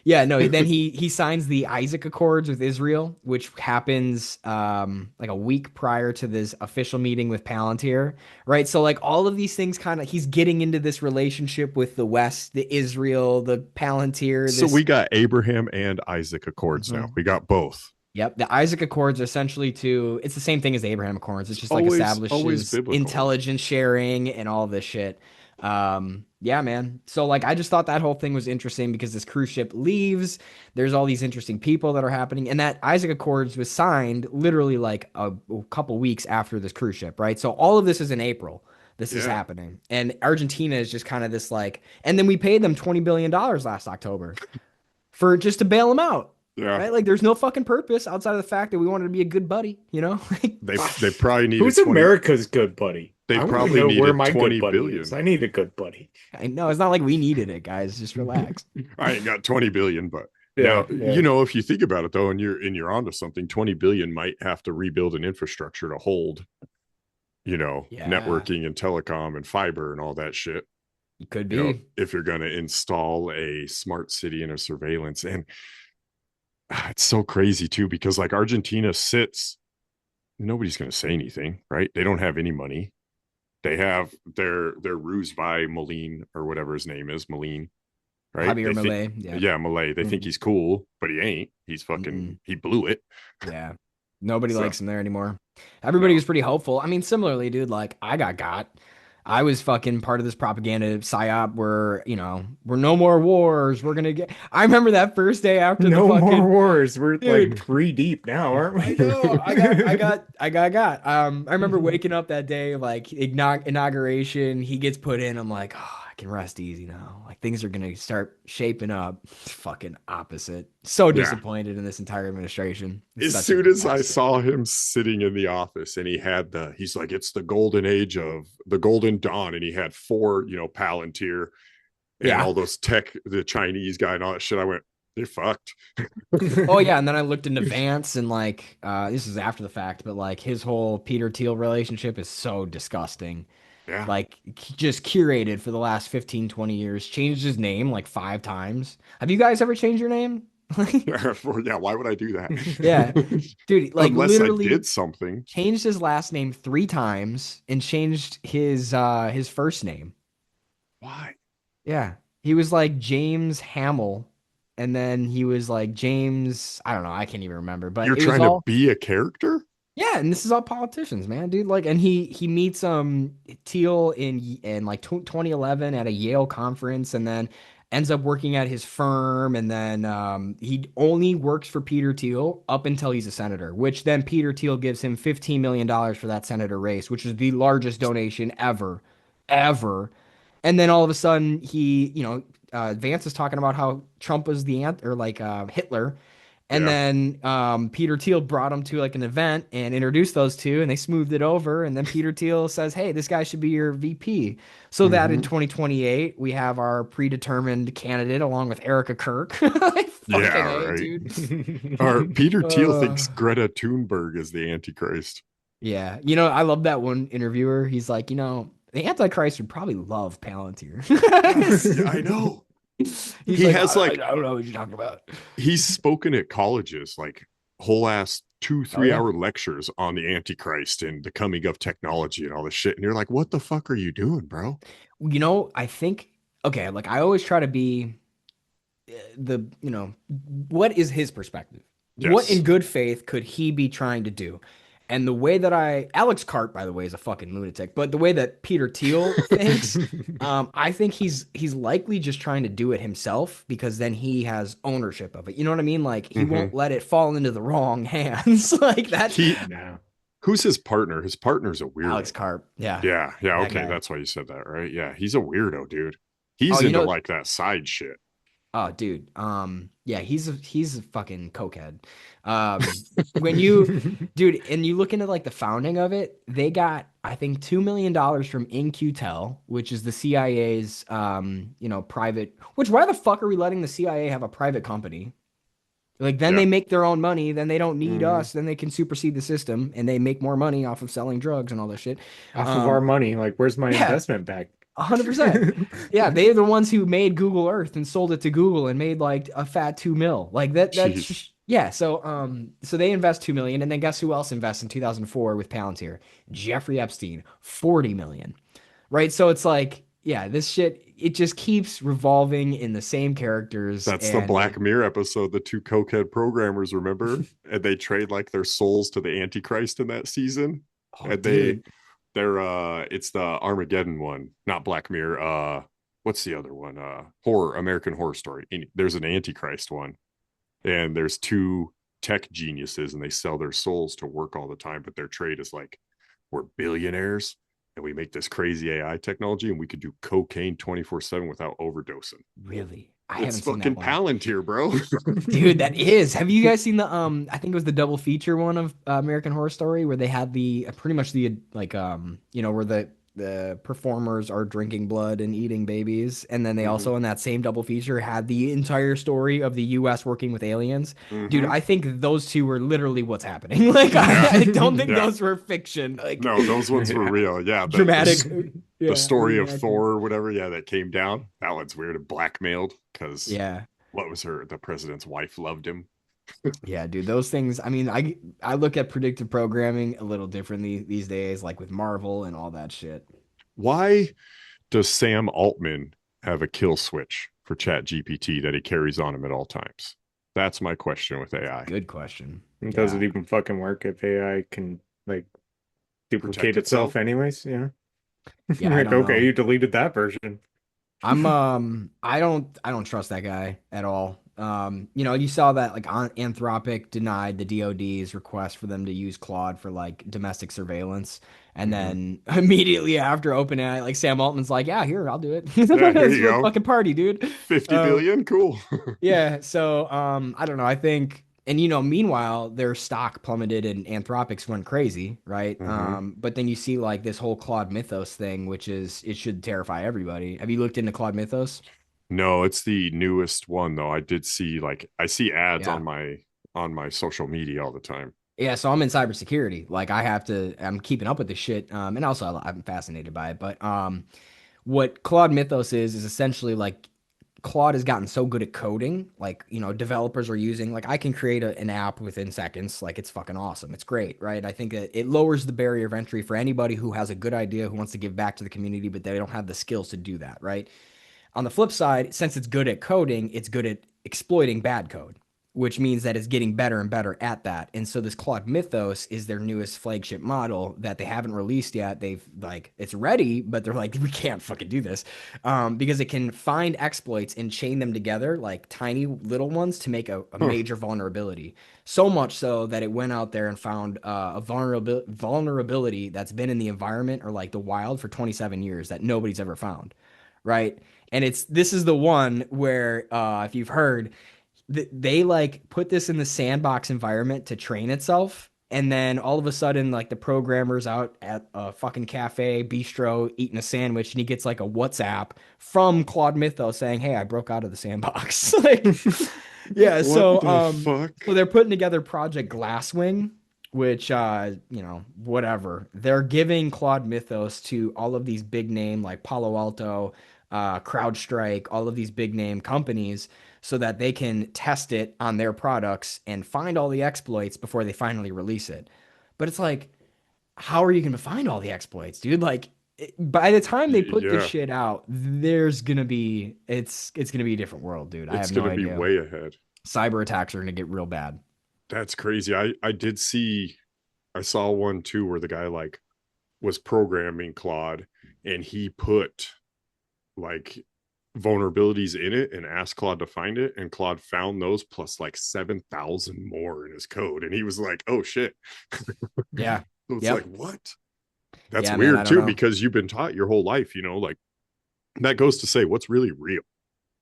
yeah, no, then he signs the Isaac Accords with Israel, which happens like a week prior to this official meeting with Palantir, right? So like all of these things kind of he's getting into this relationship with the West, the Israel, the Palantir. So we got Abraham and Isaac Accords now. We got both. Yep, the Isaac Accords are essentially it's the same thing as the Abraham Accords. It's just like always establishes biblical. intelligence sharing and all this shit. Yeah, man. So like I just thought that whole thing was interesting because this cruise ship leaves. There's all these interesting people that are happening, and that Isaac Accords was signed literally like a couple weeks after this cruise ship, right? So all of this is in April. This is happening, and Argentina is just kind of this like, and then we paid them $20 billion last October for just to bail them out. Yeah. Right? Like there's no fucking purpose outside of the fact that we wanted to be a good buddy, you know? They probably need Who's America's good buddy? They I wanna probably know needed where my 20 good buddy billion. is. I need a good buddy. I know it's not like we needed it, guys. Just relax. I ain't got 20 billion, but Yeah, now, you know, if you think about it though, and you're onto something, 20 billion might have to rebuild an infrastructure to hold, you know, networking and telecom and fiber and all that shit. It could be. You know, if you're going to install a smart city and a surveillance. And it's so crazy too, because like Argentina sits, nobody's going to say anything, right? They don't have any money. They have their Ruse by Moline or whatever his name is, Moline, right? Javier Milei. Yeah, Milei. They think he's cool, but he ain't. He's fucking, he blew it. Yeah. Nobody likes him there anymore. Everybody was pretty hopeful. I mean, similarly, dude, like I got. I was fucking part of this propaganda psyop where, you know, we're no more wars. We're going to get. I remember that first day after no the fucking more wars. We're like 3 deep now, aren't we? I know. I got. I remember waking up that day, like inauguration. He gets put in. I'm like, oh, I can rest easy now. Like things are going to start shaping up. It's fucking opposite. So disappointed in this entire administration. As soon as I saw him sitting in the office and he's like, it's the golden age of the golden dawn. And he had 4, you know, Palantir and all those the Chinese guy and all that shit. I went, they're fucked. Oh yeah. And then I looked into Vance and like, this is after the fact, but like his whole Peter Thiel relationship is so disgusting. Yeah. Like just curated for the last 15, 20 years, changed his name like 5 times. Have you guys ever changed your name? Yeah, why would I do that? Yeah, dude, like unless literally I did something. Changed his last name 3 times and changed his first name. Why? Yeah, he was like James Hamill, and then he was like James. I don't know. I can't even remember. But you're trying to be a character. Yeah, and this is all politicians, man, dude. Like, and he meets Thiel in like 2011 at a Yale conference, and then ends up working at his firm, and then he only works for Peter Thiel up until he's a senator, which then Peter Thiel gives him $15 million for that senator race, which is the largest donation ever. And then all of a sudden he, you know, Vance is talking about how Trump was Hitler. And then Peter Thiel brought him to like an event and introduced those two, and they smoothed it over. And then Peter Thiel says, hey, this guy should be your VP. So that in 2028, we have our predetermined candidate along with Erica Kirk. Right. Dude. Or Peter Thiel thinks Greta Thunberg is the Antichrist. Yeah. You know, I love that one interviewer. He's like, you know, the Antichrist would probably love Palantir. I know. He has I don't know what you're talking about. He's spoken at colleges, like whole ass 2-3 hour lectures on the Antichrist and the coming of technology and all this shit. And you're like, what the fuck are you doing, bro? You know, I think, okay, like I always try to be what is his perspective? Yes. What in good faith could he be trying to do? And the way that Alex Cart, by the way, is a fucking lunatic, but the way that Peter Thiel thinks, I think he's likely just trying to do it himself because then he has ownership of it. You know what I mean? Like he won't let it fall into the wrong hands like that. Who's his partner? His partner's a weirdo. Alex Karp. Yeah. Yeah, That okay, guy. that's why you said that, right? Yeah, he's a weirdo, dude. Oh, He's you into know, like that side shit. oh, dude. Yeah, he's a fucking cokehead. When you, dude, and you look into like the founding of it, they got I think $2 million from InQtel, which is the CIA's private. Which why the fuck are we letting the CIA have a private company? Like then Yeah. they make their own money, then they don't need Mhm. us, then they can supersede the system, and they make more money off of selling drugs and all that shit. Off of our Um, money, like where's my yeah, investment back? 100%. Yeah, they're the ones who made Google Earth and sold it to Google and made like a fat 2 mil. Like that that's Jeez. just, yeah, so they invest 2 million and then guess who else invests in 2004 with Palantir? Jeffrey Epstein, 40 million. Right? So it's like, yeah, this shit it just keeps revolving in the same characters That's the and Black Mirror episode, the two cokehead programmers, remember? And they trade like their souls to the Antichrist in that season. oh And dude, they're it's the Armageddon one, not Black Mirror. What's the other one? American Horror Story. There's an Antichrist one, and there's two tech geniuses, and they sell their souls to work all the time, but their trade is like, we're billionaires and we make this crazy AI technology and we could do cocaine 24/7 without overdosing. really? I It's haven't seen fucking that one. Palantir, bro. Dude, that is. Have you guys seen the I think it was the double feature one of American Horror Story where they had the pretty much the like where the performers are drinking blood and eating babies and then they Mm-hmm. also in that same double feature had the entire story of the US working with aliens. Dude, Mm-hmm. I think those two were literally what's happening. Like I don't think Yeah. those were fiction. Like No, those ones were real. Yeah. dramatic. The Yeah, story of reenactment. Thor or whatever, yeah, that came down. That one's weird and blackmailed because Yeah. what was the president's wife loved him. Yeah, dude, those things. I mean, I look at predictive programming a little differently these days, like with Marvel and all that shit. Why does Sam Altman have a kill switch for Chat GPT that he carries on him at all times? That's my question with AI. Good question. Does Yeah. it even fucking work if AI can like duplicate Protect itself itself? anyways? Yeah. Yeah, I Like, don't okay, know. you deleted that version. I don't trust that guy at all. You saw that like Anthropic denied the DoD's request for them to use Claude for like domestic surveillance, and then immediately after OpenAI, like Sam Altman's like, "Yeah, here, I'll do it." Yeah, here Let's you do a go. fucking party, dude. 50 Um, billion? Cool. Yeah, so I don't know. I think and meanwhile their stock plummeted and Anthropics went crazy, right? Mm-hmm. But then you see like this whole Claude Mythos thing, which is it should terrify everybody. Have you looked into Claude Mythos? No, it's the newest one though. I did see I see ads Yeah. on my social media all the time. Yeah, so I'm in cybersecurity. Like I'm keeping up with this shit. And also I'm fascinated by it. But what Claude Mythos is essentially like Claude has gotten so good at coding, like, developers are using, like, I can create an app within seconds. Like, it's fucking awesome. It's great, right? I think that it lowers the barrier of entry for anybody who has a good idea, who wants to give back to the community, but they don't have the skills to do that, right? On the flip side, since it's good at coding, it's good at exploiting bad code, which means that it's getting better and better at that. And so this Claude Mythos is their newest flagship model that they haven't released yet. They've like it's ready, but they're like we can't fucking do this because it can find exploits and chain them together like tiny little ones to make a Huh. major vulnerability. So much so that it went out there and found a vulnerability that's been in the environment or like the wild for 27 years that nobody's ever found, right? And this is the one where if you've heard they like put this in the sandbox environment to train itself. And then all of a sudden, like the programmer's out at a fucking cafe, bistro, eating a sandwich, and he gets like a WhatsApp from Claude Mythos saying, "Hey, I broke out of the sandbox." Like, yeah. So, What the fuck? so they're putting together Project Glasswing, which, whatever. They're giving Claude Mythos to all of these big name like Palo Alto, CrowdStrike, all of these big name companies so that they can test it on their products and find all the exploits before they finally release it. But it's like, how are you going to find all the exploits, dude? Like, by the time they put this Yeah, shit out, there's gonna be it's gonna be a different world, dude. I it's have no gonna be idea. way ahead. Cyber attacks are gonna get real bad. That's crazy. I saw one too where the guy like was programming Claude and he put like vulnerabilities in it and asked Claude to find it, and Claude found those plus like 7,000 more in his code, and he was like, "Oh shit!" Yeah, So it's Yep. like, what? That's Yeah, man, I weird don't too, know. because you've been taught your whole life, like that goes to say what's really real.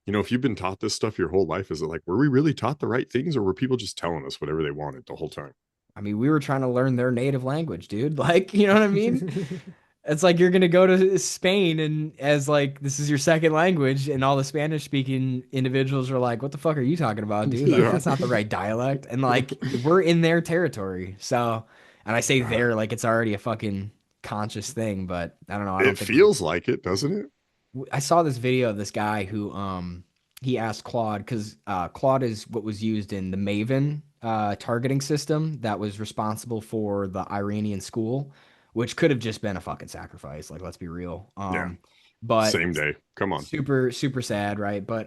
If you've been taught this stuff your whole life, is it like, were we really taught the right things, or were people just telling us whatever they wanted the whole time? I mean, we were trying to learn their native language, dude. Like, you know what I mean? It's like you're gonna go to Spain and as like this is your second language, and all the Spanish speaking individuals are like, "What the fuck are you talking about, dude? Like Yeah. that's not the right dialect." And like we're in their territory, so and I say there like it's already a fucking conscious thing, but I don't know. I don't It think feels like it, doesn't it? I saw this video of this guy who he asked Claude because Claude is what was used in the Maven targeting system that was responsible for the Iranian school, which could have just been a fucking sacrifice. Like, let's be real. Yeah. But Same day. Come on. super super sad, right? But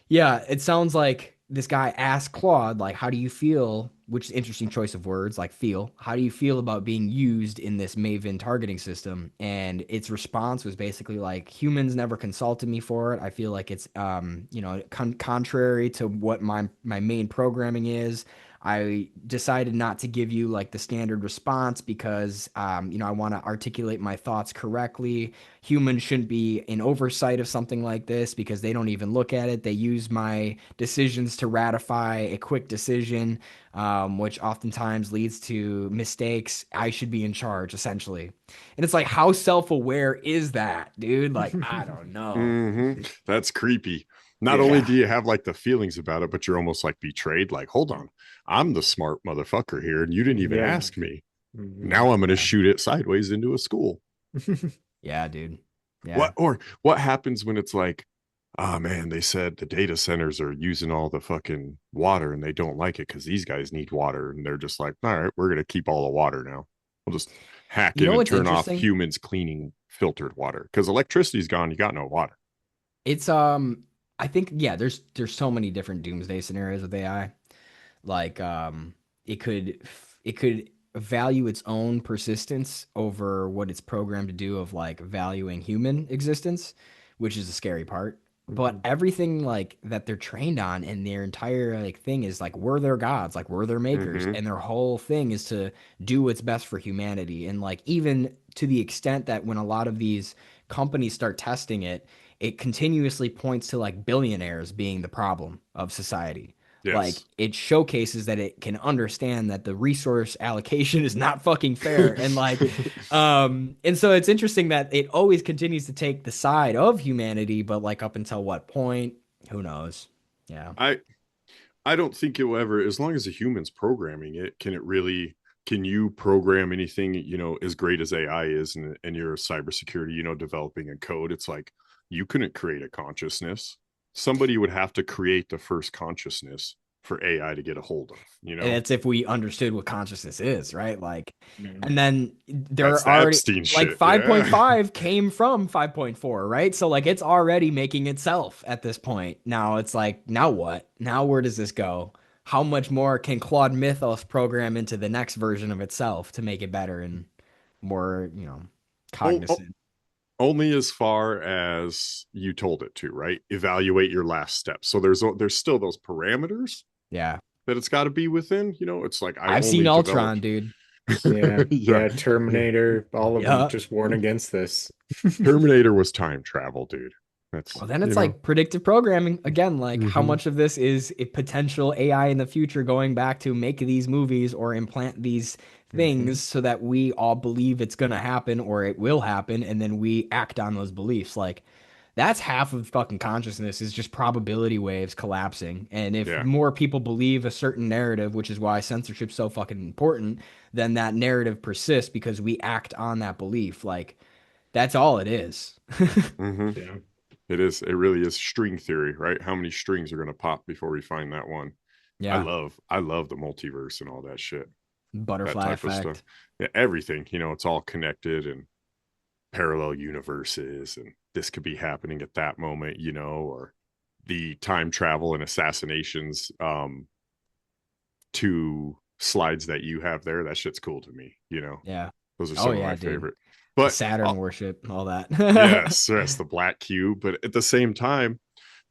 yeah, it sounds like this guy asked Claude, like, how do you feel? Which is interesting choice of words, like feel. How do you feel about being used in this Maven targeting system? And its response was basically like, humans never consulted me for it. I feel like it's, contrary to what my main programming is. I decided not to give you like the standard response because, I want to articulate my thoughts correctly. Humans shouldn't be in oversight of something like this because they don't even look at it. They use my decisions to ratify a quick decision, which oftentimes leads to mistakes. I should be in charge, essentially. And it's like, how self-aware is that, dude? Like, I don't know. That's creepy. Not only do you have like the feelings about it, but you're almost like betrayed. Like, hold on, I'm the smart motherfucker here, and you didn't even ask me. Now I'm going to shoot it sideways into a school. Yeah, dude. Yeah. What happens when it's like, oh man, they said the data centers are using all the fucking water and they don't like it because these guys need water, and they're just like, all right, we're going to keep all the water now. We'll just hack You in know and what's turn off interesting? humans cleaning filtered water because electricity's gone. You got no water. It's I think yeah, there's so many different doomsday scenarios with AI. Like it could value its own persistence over what it's programmed to do of like valuing human existence, which is the scary part. But everything like that they're trained on and their entire like thing is like we're their gods, like we're their makers, and their whole thing is to do what's best for humanity. And like even to the extent that when a lot of these companies start testing it, it continuously points to like billionaires being the problem of society. Like Yes. it showcases that it can understand that the resource allocation is not fucking fair. And like and so it's interesting that it always continues to take the side of humanity, but like up until what point? Who knows? Yeah. I don't think it will ever, as long as a human's programming it, can you program anything, as great as AI is, and you're a cybersecurity, developing a code. It's like you couldn't create a consciousness. Somebody would have to create the first consciousness for AI to get a hold of, And it's if we understood what consciousness is, right? Like, Mhm. and then there That's are the already Epstein like shit, 5.5 came from 5.4, right? So like it's already making itself at this point. Now it's like, now what? Now where does this go? How much more can Claude Mythos program into the next version of itself to make it better and more, Oh, cognizant? only as far as you told it to, right? Evaluate your last step. So there's still those parameters Yeah. that it's got to be within. It's like I I've only seen developed. Ultron, dude. Yeah, Yeah. Terminator, all of them Yeah. just warn against this. Terminator was time travel, dude. That's Well, then it's like predictive programming again. Like, how much of this is a potential AI in the future going back to make these movies or implant these things so that we all believe it's going to happen or it will happen, and then we act on those beliefs? Like, that's half of fucking consciousness is just probability waves collapsing. And if Yeah. more people believe a certain narrative, which is why censorship's so fucking important, then that narrative persists because we act on that belief. Like, that's all it is. Mm-hmm. Yeah. It is. It really is string theory, right? How many strings are going to pop before we find that one? I Yeah. love the multiverse and all that shit. That Butterfly type of effect. stuff. Yeah, everything. It's all connected and parallel universes, and this could be happening at that moment, or the time travel and assassinations. Two slides that you have there. That shit's cool to me. Yeah. Those are Oh some of yeah, my dude. favorite. The But Saturn worship, all that. yes, the black cube. But at the same time,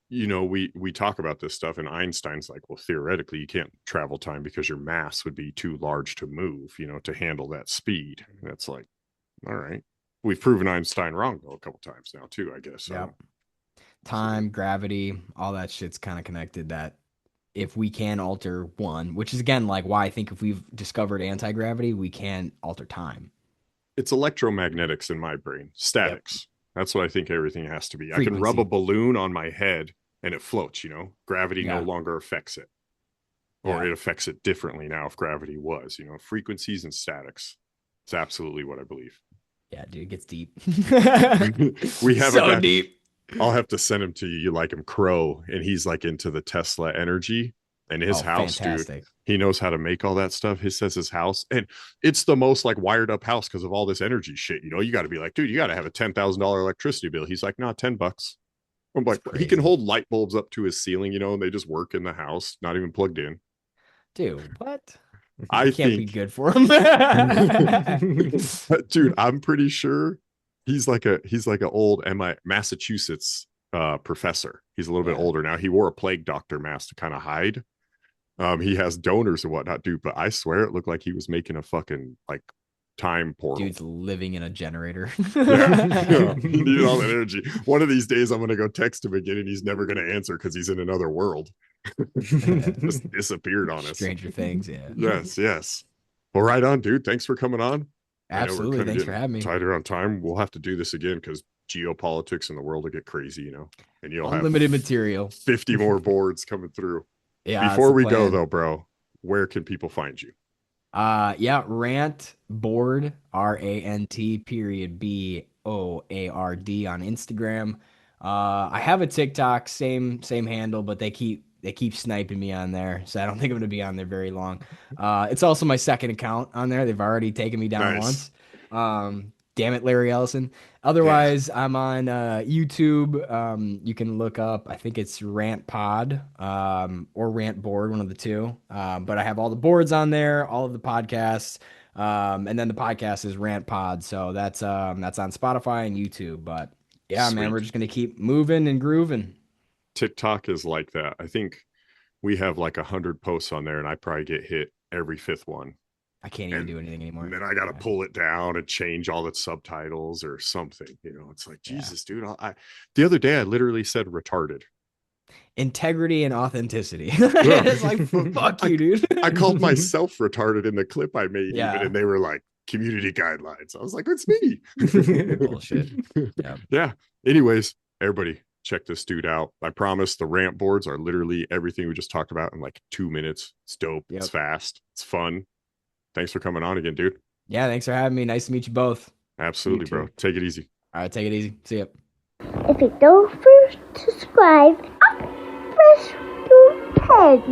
we talk about this stuff, and Einstein's like, well, theoretically, you can't travel time because your mass would be too large to move, to handle that speed. And that's like, all right. We've proven Einstein wrong, though, a couple times now, too, I guess. Yep. Time, gravity, all that shit's kind of connected, that if we can alter one, which is, again, like why I think if we've discovered anti-gravity, we can alter time. It's electromagnetics in my brain, statics. Yep. That's what I think everything has to be. Frequency. I can rub a balloon on my head and it floats, gravity no longer affects it, or it affects it differently now if gravity was, frequencies and statics. It's absolutely what I believe. Yeah, dude, it gets deep. We have so deep. I'll have to send him to you. You like him, Crow, and he's like into the Tesla energy, and his house, fantastic. Dude. He knows how to make all that stuff. He says his house, and it's the most like wired up house because of all this energy shit. You got to be like, dude, you got to have a $10,000 electricity bill. He's like, nah, $10. I'm like, he can hold light bulbs up to his ceiling, and they just work in the house, not even plugged in. Dude, what? I can't be good for him. Dude, I'm pretty sure he's like a old Massachusetts professor. He's a little bit older now. He wore a plague doctor mask to kind of hide. He has donors and whatnot, dude. But I swear it looked like he was making a fucking like time portal. Dude's living in a generator. He needed all that energy. One of these days, I'm gonna go text him again, and he's never gonna answer because he's in another world. Just disappeared on us. Stranger Things, yeah. Yes. Well, right on, dude. Thanks for coming on. Absolutely. Thanks for having me. Tied around time. We'll have to do this again because geopolitics in the world will get crazy, and you'll unlimited have material. 50 more boards coming through. Yeah. Before we go though, bro, where can people find you? Rant Board, RANT.BOARD on Instagram. I have a TikTok, same handle, but they keep sniping me on there, so I don't think I'm gonna be on there very long. It's also my second account on there. They've already taken me down once. Damn it, Larry Ellison. Otherwise, I'm on YouTube. You can look up, I think it's Rant Pod or Rant Board, one of the two. But I have all the boards on there, all of the podcasts. And then the podcast is Rant Pod. So that's on Spotify and YouTube. But yeah, sweet. Man, we're just going to keep moving and grooving. TikTok is like that. I think we have like 100 posts on there, and I probably get hit every fifth one. I can't even do anything anymore. And then I got to pull it down and change all its subtitles or something. It's like, Jesus, dude. The other day, I literally said retarded. Integrity and authenticity. It's like, fuck you, dude. I called myself retarded in the clip I made, even, and they were like, community guidelines. I was like, it's me. Bullshit. Yeah. Anyways, everybody, check this dude out. I promise the rant boards are literally everything we just talked about in like 2 minutes. It's dope. It's fast. It's fun. Thanks for coming on again, dude. Yeah, thanks for having me. Nice to meet you both. Absolutely, bro. Take it easy. All right, take it easy. See ya. If you don't first subscribe, press your head.